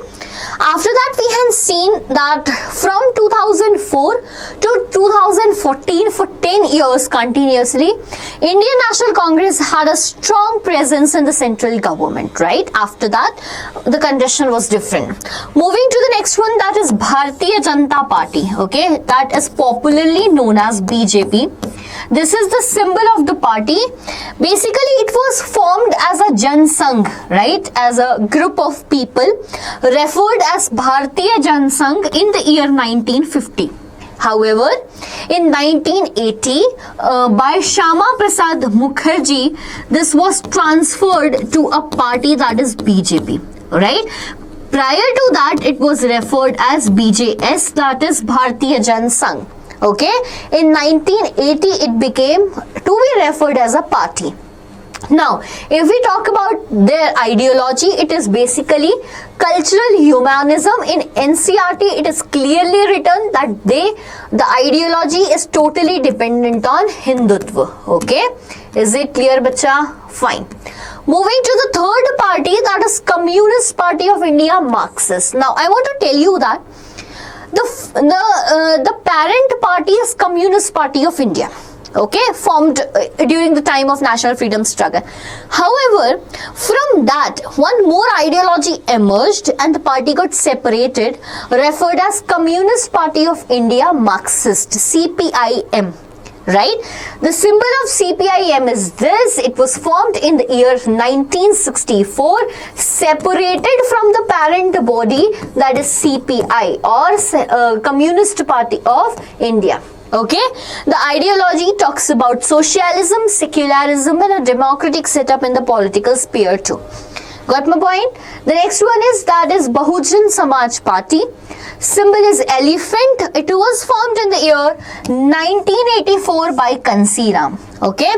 After that, we have seen that from 2004 to 2014, for 10 years continuously, Indian National Congress had a strong presence in the central government, right? After that, the condition was different. Moving to the next one, that is Bharatiya Janata Party, okay? That is popularly known as BJP. This is the symbol of the party. Basically, it was formed as a Jan Sangh, right? As a group of people referred as Bharatiya Jan Sangh in the year 1950. However, in 1980, by Shama Prasad Mukherjee, this was transferred to a party that is BJP, right? Prior to that, it was referred as BJS, that is Bharatiya Jan Sangh. Okay, in 1980, it became to be referred as a party. Now, if we talk about their ideology, it is basically cultural humanism. In NCERT, it is clearly written that the ideology is totally dependent on Hindutva. Okay, is it clear, bacha? Fine. Moving to the third party, that is Communist Party of India, Marxist. Now, I want to tell you that the parent party is Communist Party of India. Okay, formed during the time of national freedom struggle. However, from that, one more ideology emerged and the party got separated, referred as Communist Party of India, Marxist, CPIM. Right? The symbol of CPIM is this. It was formed in the year 1964, separated from the parent body, that is CPI, or Communist Party of India. Okay, the ideology talks about socialism, secularism, and a democratic setup in the political sphere too. Got my point? The next one is Bahujan Samaj Party. Symbol is elephant. It was formed in the year 1984 by Kansi Ram. Okay.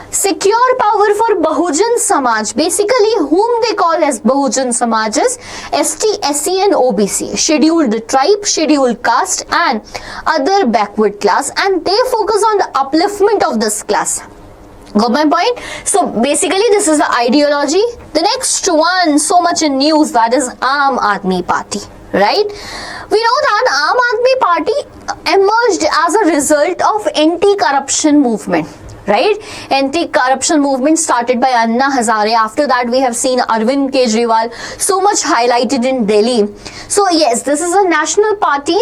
Secure power for Bahujan Samaj. Basically, whom they call as Bahujan Samaj is ST, SC and OBC. Scheduled tribe, scheduled caste and other backward class. And they focus on the upliftment of this class. Got my point? So basically this is the ideology. The next one, so much in news, that is Aam Aadmi Party, right? We know that Aam Aadmi Party emerged as a result of anti-corruption movement. Right? Anti-corruption movement started by Anna Hazare. After that, we have seen Arvind Kejriwal, so much highlighted in Delhi. So yes, this is a national party.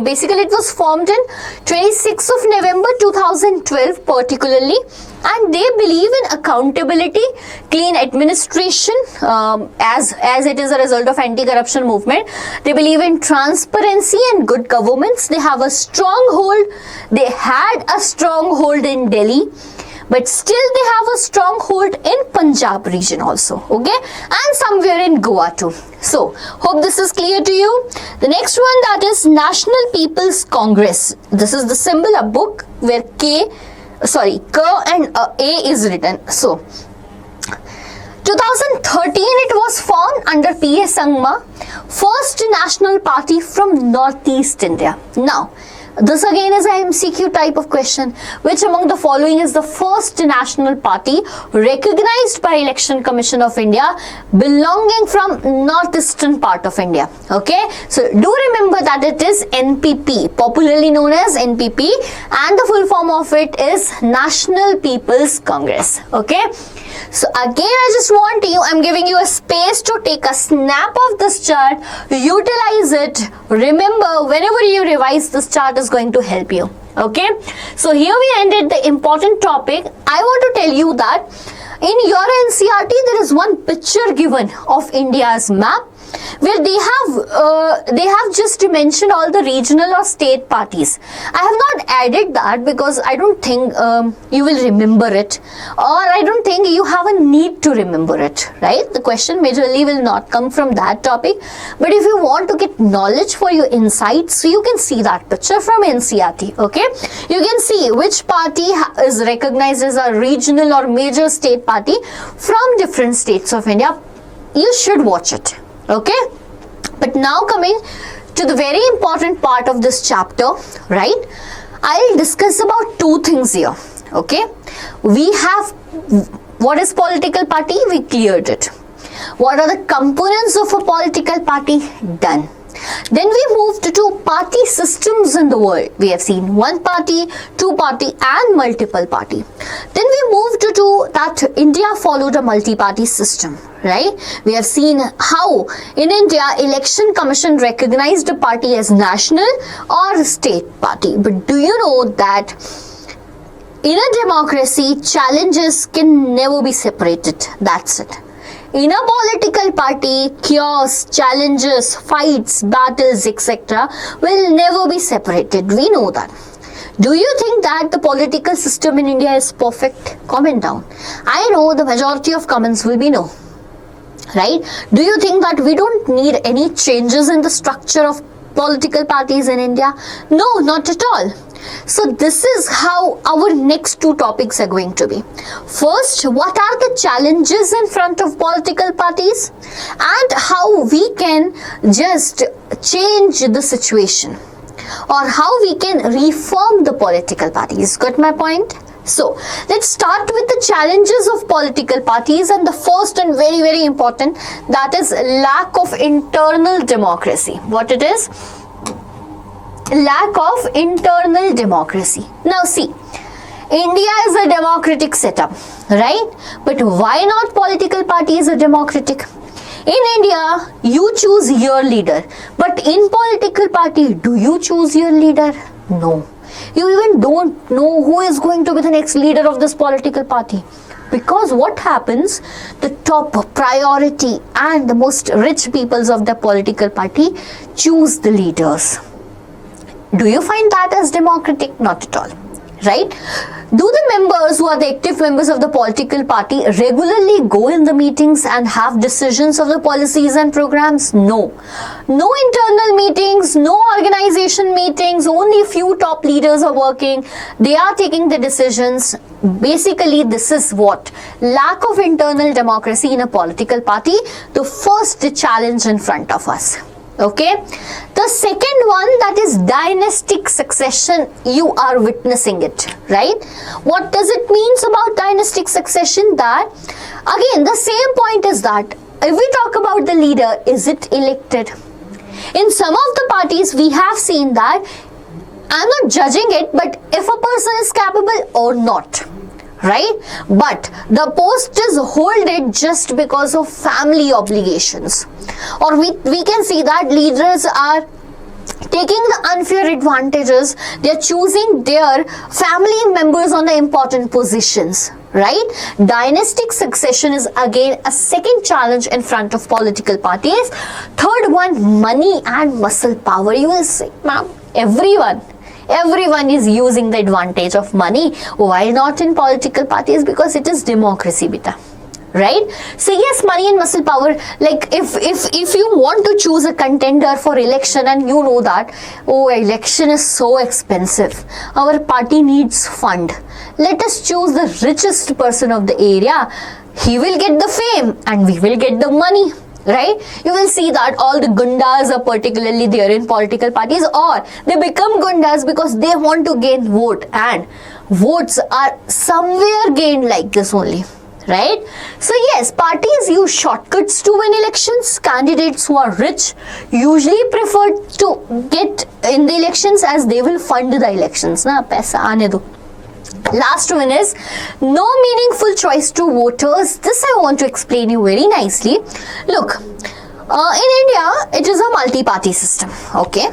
Basically, it was formed in 26th of November 2012 particularly. And they believe in accountability, clean administration, as it is a result of anti-corruption movement. They believe in transparency and good governance. They have a stronghold. They had a stronghold in Delhi, but still they have a stronghold in Punjab region also. Okay, and somewhere in Goa too. So hope this is clear to you. The next one, that is National People's Congress. This is the symbol, a book where K and A is written. So 2013 it was formed under P.A. Sangma, first national party from Northeast India. Now, this again is an MCQ type of question. Which among the following is the first national party recognized by Election Commission of India belonging from northeastern part of India? Okay, so do remember that it is NPP, popularly known as NPP, and the full form of it is National People's Congress. Okay, so again I'm giving you a space to take a snap of this chart, utilize it. Remember, whenever you revise, this chart is going to help you. Okay, so here we ended the important topic. I want to tell you that in your NCERT there is one picture given of India's map, where they have just mentioned all the regional or state parties. I have not added that because I don't think you will remember it, or I don't think you have a need to remember it, right? The question majorly will not come from that topic, but if you want to get knowledge for your insights, so you can see that picture from NCERT. Okay, you can see which party is recognized as a regional or major state party from different states of India. You should watch it. Okay, but now coming to the very important part of this chapter, right? I'll discuss about two things here. Okay, we have what is political party, we cleared it. What are the components of a political party? Done. Then we moved to party systems in the world. We have seen one party, two party and multiple party. Then we moved to that India followed a multi-party system, right? We have seen how in India Election Commission recognized a party as national or state party. But do you know that in a democracy, challenges can never be separated? That's it. In a political party, chaos, challenges, fights, battles, etc. will never be separated. We know that. Do you think that the political system in India is perfect? Comment down. I know the majority of comments will be no. Right? Do you think that we don't need any changes in the structure of political parties in India? No, not at all. So this is how our next two topics are going to be. First, what are the challenges in front of political parties and how we can just change the situation, or how we can reform the political parties. Got my point? So let's start with the challenges of political parties, and the first and very, very important, that is lack of internal democracy. What it is? Lack of internal democracy. Now see, India is a democratic setup, right? But why not political parties are democratic? In India, you choose your leader, but in political party, do you choose your leader? No. You even don't know who is going to be the next leader of this political party. Because what happens, the top priority and the most rich peoples of the political party choose the leaders. Do you find that as democratic? Not at all. Right? Do the members who are the active members of the political party regularly go in the meetings and have decisions of the policies and programs? No. No internal meetings, no organization meetings, only few top leaders are working. They are taking the decisions. Basically, this is what? Lack of internal democracy in a political party, the first challenge in front of us. Okay, the second one, that is dynastic succession. You are witnessing it, right? What does it mean about dynastic succession? That again, the same point is that if we talk about the leader, is it elected? In some of the parties, we have seen that, I'm not judging it, but if a person is capable or not, right? But the post is holded just because of family obligations. Or we can see that leaders are taking the unfair advantages. They are choosing their family members on the important positions, right? Dynastic succession is again a second challenge in front of political parties. Third one, money and muscle power. You will say, ma'am, everyone is using the advantage of money. Why not in political parties? Because it is democracy, beta. Right? So yes, money and muscle power. Like if you want to choose a contender for election and you know that, oh, election is so expensive, our party needs fund, let us choose the richest person of the area. He will get the fame and we will get the money. Right? You will see that all the gundas are particularly there in political parties, or they become gundas because they want to gain vote, and votes are somewhere gained like this only. Right? So yes, parties use shortcuts to win elections. Candidates who are rich usually prefer to get in the elections as they will fund the elections. Na, paisa aane do. Last one is no meaningful choice to voters. This I want to explain you very nicely. Look, in India, it is a multi-party system. Okay,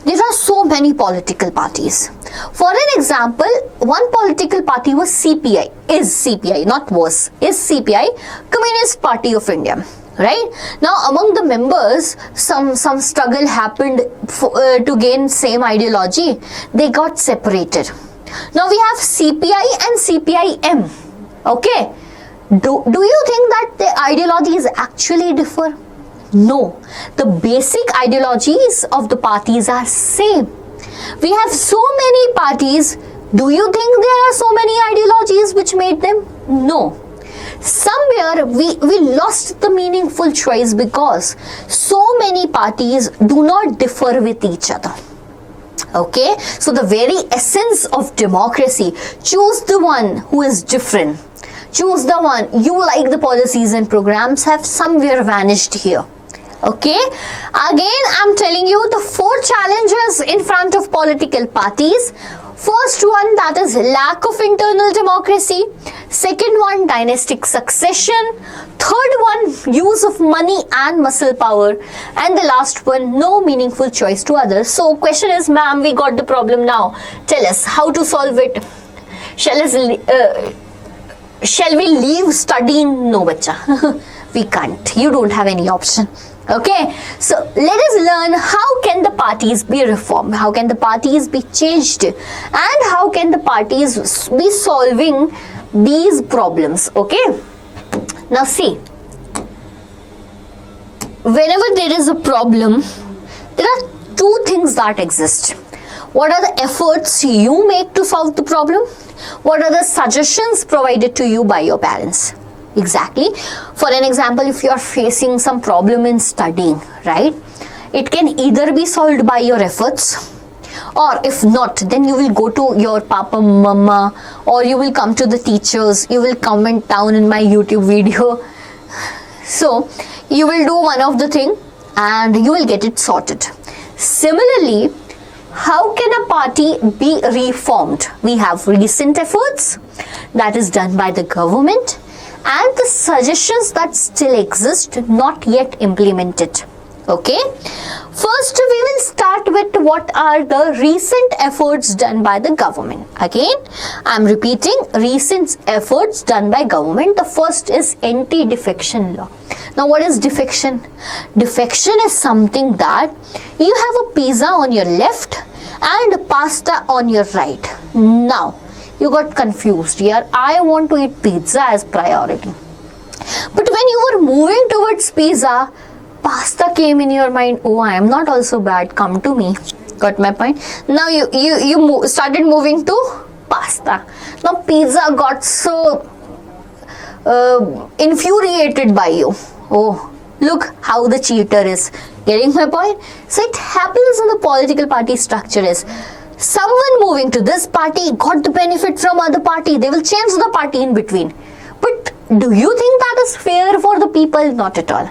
there are so many political parties. For an example, one political party was CPI, is CPI, not was, is CPI, Communist Party of India. Right? Now, among the members, some struggle happened to gain same ideology. They got separated. Now we have CPI and CPIM. Okay. Do you think that the ideologies actually differ? No. The basic ideologies of the parties are same. We have so many parties. Do you think there are so many ideologies which made them? No. Somewhere we lost the meaningful choice because so many parties do not differ with each other. Okay, so the very essence of democracy, choose the one who is different. Choose the one you like. The policies and programs have somewhere vanished here. Okay, again I'm telling you the 4 challenges in front of political parties. First one, that is lack of internal democracy. Second one, dynastic succession. Third one, use of money and muscle power. And the last one, no meaningful choice to others. So question is, ma'am, we got the problem now. Tell us how to solve it. Shall we leave studying? No, bacha. we can't. You don't have any option. Okay, so let us learn how can the parties be reformed, how can the parties be changed, and how can the parties be solving these problems. Okay, now see, whenever there is a problem, there are two things that exist. What are the efforts you make to solve the problem? What are the suggestions provided to you by your parents? Exactly. For an example, if you are facing some problem in studying, right, it can either be solved by your efforts, or if not, then you will go to your papa, mama, or you will come to the teachers, you will comment down in my YouTube video. So you will do one of the thing and you will get it sorted. Similarly, how can a party be reformed? We have recent efforts that is done by the government and the suggestions that still exist, not yet implemented. Okay, first we will start with what are the recent efforts done by the government. Again, I am repeating, recent efforts done by government. The first is anti-defection law. Now what is defection? Defection is something that you have a pizza on your left and pasta on your right. Now you got confused here. I want to eat pizza as priority. But when you were moving towards pizza, pasta came in your mind. Oh, I am not also bad. Come to me. Got my point? Now you started moving to pasta. Now pizza got so infuriated by you. Oh, look how the cheater is. Getting my point? So it happens in the political party structure is, someone moving to this party got the benefit from other party. They will change the party in between. But do you think that is fair for the people? Not at all.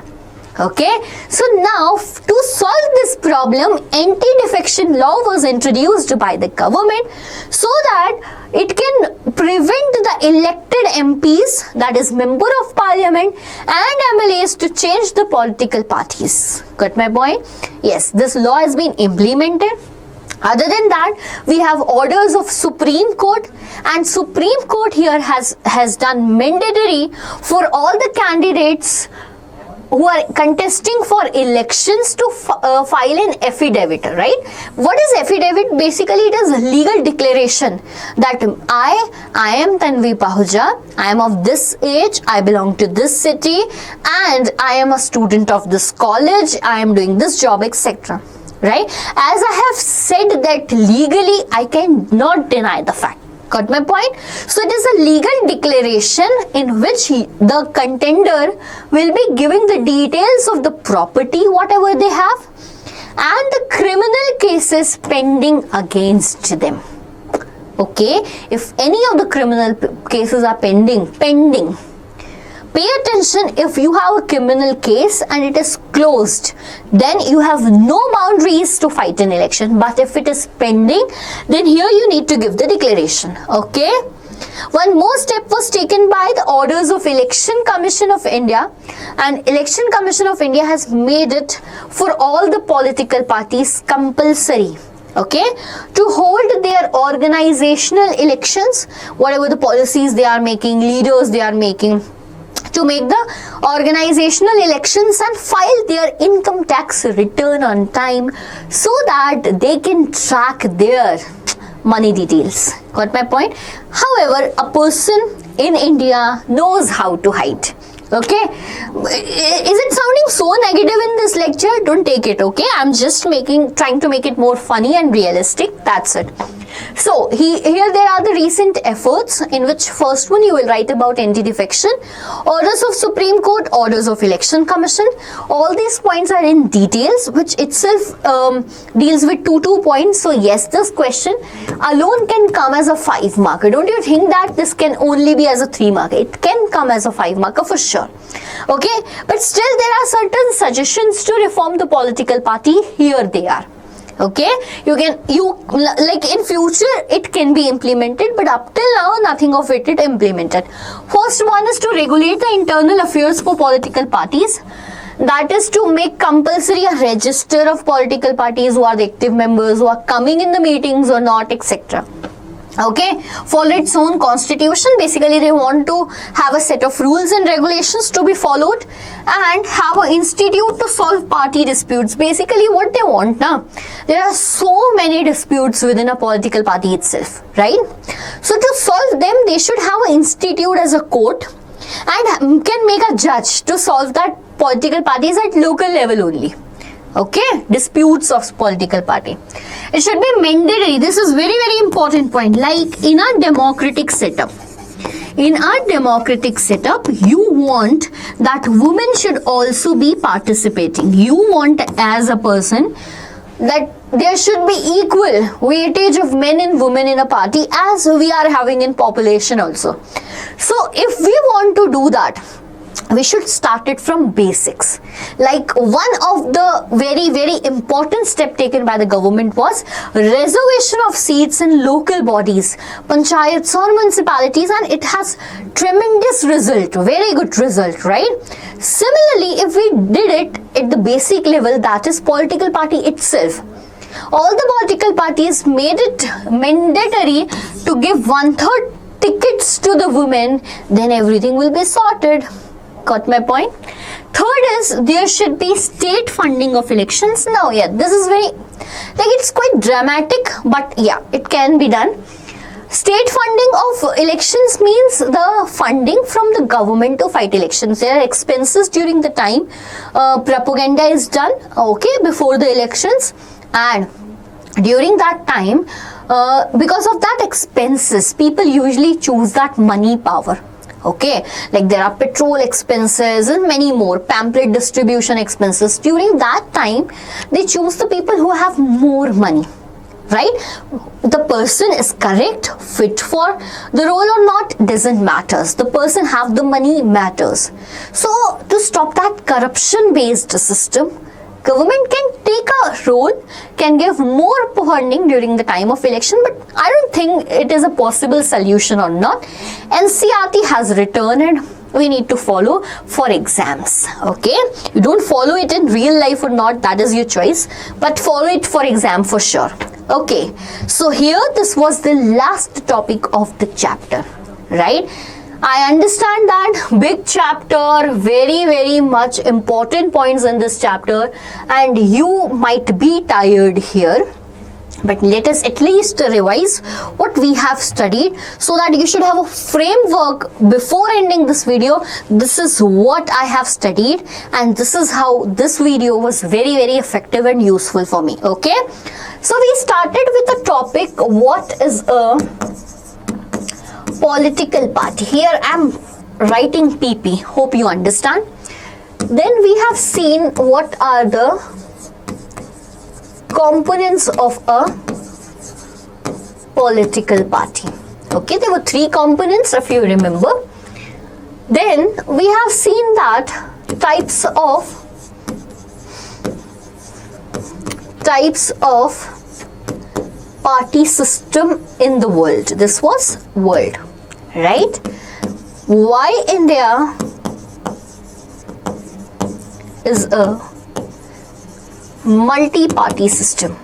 Okay, so now to solve this problem, anti-defection law was introduced by the government so that it can prevent the elected MPs, that is member of parliament, and MLAs to change the political parties. Got my point? Yes, this law has been implemented. Other than that, we have orders of Supreme Court, and Supreme Court here has done mandatory for all the candidates who are contesting for elections to file an affidavit, right? What is affidavit? Basically, it is a legal declaration that I am Tanvi Pahuja, I am of this age, I belong to this city, and I am a student of this college, I am doing this job, etc. Right? As I have said that legally, I cannot deny the fact. Got my point? So it is a legal declaration in which the contender will be giving the details of the property, whatever they have, and the criminal cases pending against them. Okay, if any of the criminal cases are pending. Pay attention, if you have a criminal case and it is closed, then you have no boundaries to fight an election. But if it is pending, then here you need to give the declaration. Okay. One more step was taken by the orders of Election Commission of India, and Election Commission of India has made it for all the political parties compulsory. Okay, to hold their organizational elections, whatever the policies they are making, leaders they are making, to make the organizational elections and file their income tax return on time so that they can track their money details. Got my point? However, a person in India knows how to hide. Okay, is it sounding so negative in this lecture? Don't take it, okay? I'm just trying to make it more funny and realistic. That's it. So here there are the recent efforts, in which first one you will write about anti-defection, orders of Supreme Court, orders of Election Commission. All these points are in details, which itself deals with two points. So yes, this question alone can come as a 5 marker. Don't you think that this can only be as a 3 marker? It can come as a 5 marker for sure. Okay, but still there are certain suggestions to reform the political party. Here they are. Okay, you like in future it can be implemented, but up till now nothing of it is implemented. First one is to regulate the internal affairs for political parties. That is to make compulsory a register of political parties, who are the active members, who are coming in the meetings or not, etc. Okay, follow its own constitution. Basically, they want to have a set of rules and regulations to be followed and have an institute to solve party disputes. Basically, what they want now, there are so many disputes within a political party itself, right? So to solve them, they should have an institute as a court and can make a judge to solve that political parties at local level only. Okay, disputes of political party. It should be mandatory. This is very important point. Like in a democratic setup, you want that women should also be participating. You want as a person that there should be equal weightage of men and women in a party as we are having in population also. So if we want to do that, we should start it from basics. Like one of the very important step taken by the government was reservation of seats in local bodies, panchayats or municipalities, and it has tremendous result, very good result, right? Similarly, if we did it at the basic level, that is political party itself, all the political parties made it mandatory to give 1/3 tickets to the women, then everything will be sorted. Got my point? Third is there should be state funding of elections. Now, yeah, this is very, like, it's quite dramatic, but yeah, it can be done. State funding of elections means the funding from the government to fight elections. There are expenses during the time propaganda is done, okay, before the elections, and during that time, because of that expenses, people usually choose that money power. Okay, like there are petrol expenses and many more, pamphlet distribution expenses. During that time, they choose the people who have more money, right? The person is correct, fit for the role or not, doesn't matter. The person have the money matters. So to stop that corruption based system, government can take a role, can give more funding during the time of election, but I don't think it is a possible solution or not. NCERT has written and we need to follow for exams. Okay, you don't follow it in real life or not, that is your choice, but follow it for exam for sure. Okay, so here this was the last topic of the chapter, right? I understand that big chapter, very much important points in this chapter, and you might be tired here, but let us at least revise what we have studied so that you should have a framework before ending this video. This is what I have studied and this is how this video was very effective and useful for me. Okay, so we started with the topic, what is a political party. Here I am writing PP, hope you understand. Then we have seen what are the components of a political party. Okay, there were 3 components if you remember. Then we have seen that types of party system in the world. This was world, right? Why India is a multi-party system.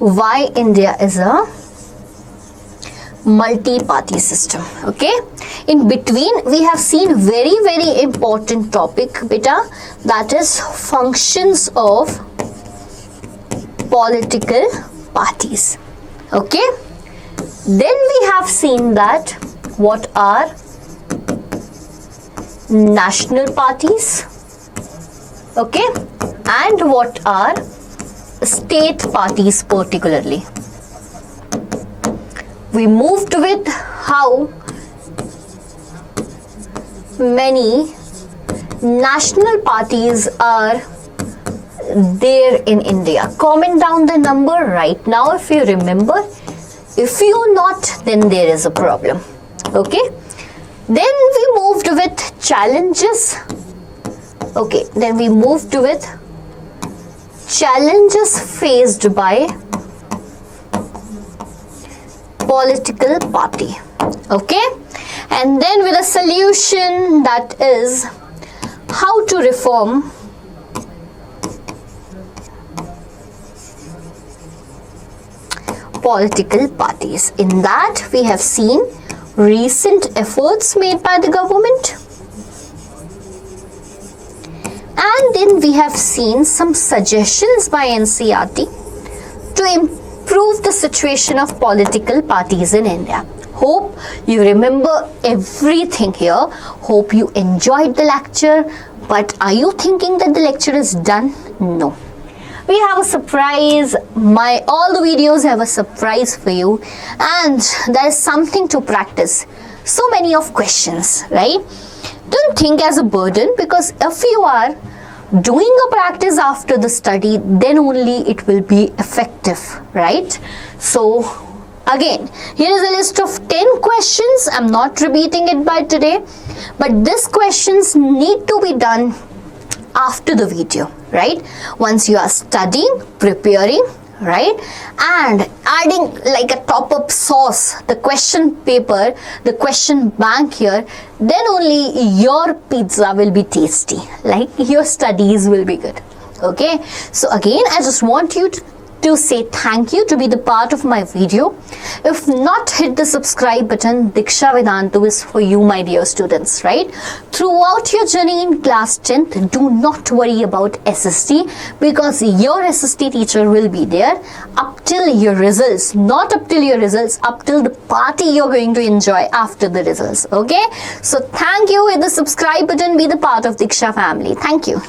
Why India is a multi-party system. Okay, in between we have seen very important topic, beta, that is functions of political parties. Okay, then we have seen that what are national parties, okay, and what are state parties particularly. We moved with how many national parties are there in India. Comment down the number right now if you remember. If you not, then there is a problem. Okay, then we moved with challenges. Okay, then we moved with challenges faced by political party. Okay, and then with a solution, that is how to reform political parties. In that, we have seen recent efforts made by the government, and then we have seen some suggestions by NCERT to improve the situation of political parties in India. Hope you remember everything here. Hope you enjoyed the lecture. But are you thinking that the lecture is done? No. We have a surprise. All the videos have a surprise for you, and there is something to practice. So many of questions, right? Don't think as a burden, because if you are doing a practice after the study, then only it will be effective, right? So again, here is a list of 10 questions. I'm not repeating it by today, but these questions need to be done after the video, right? Once you are studying, preparing, right, and adding like a top-up sauce, the question paper, the question bank here, then only your pizza will be tasty, like your studies will be good. Okay, so again, I just want you to say thank you to be the part of my video. If not, hit the subscribe button. Diksha Vedantu is for you, my dear students, right? Throughout your journey in class 10th, do not worry about SST, because your SST teacher will be there up till your results. Not up till your results, up till the party you're going to enjoy after the results. Okay, so thank you. Hit the subscribe button, be the part of Diksha family. Thank you.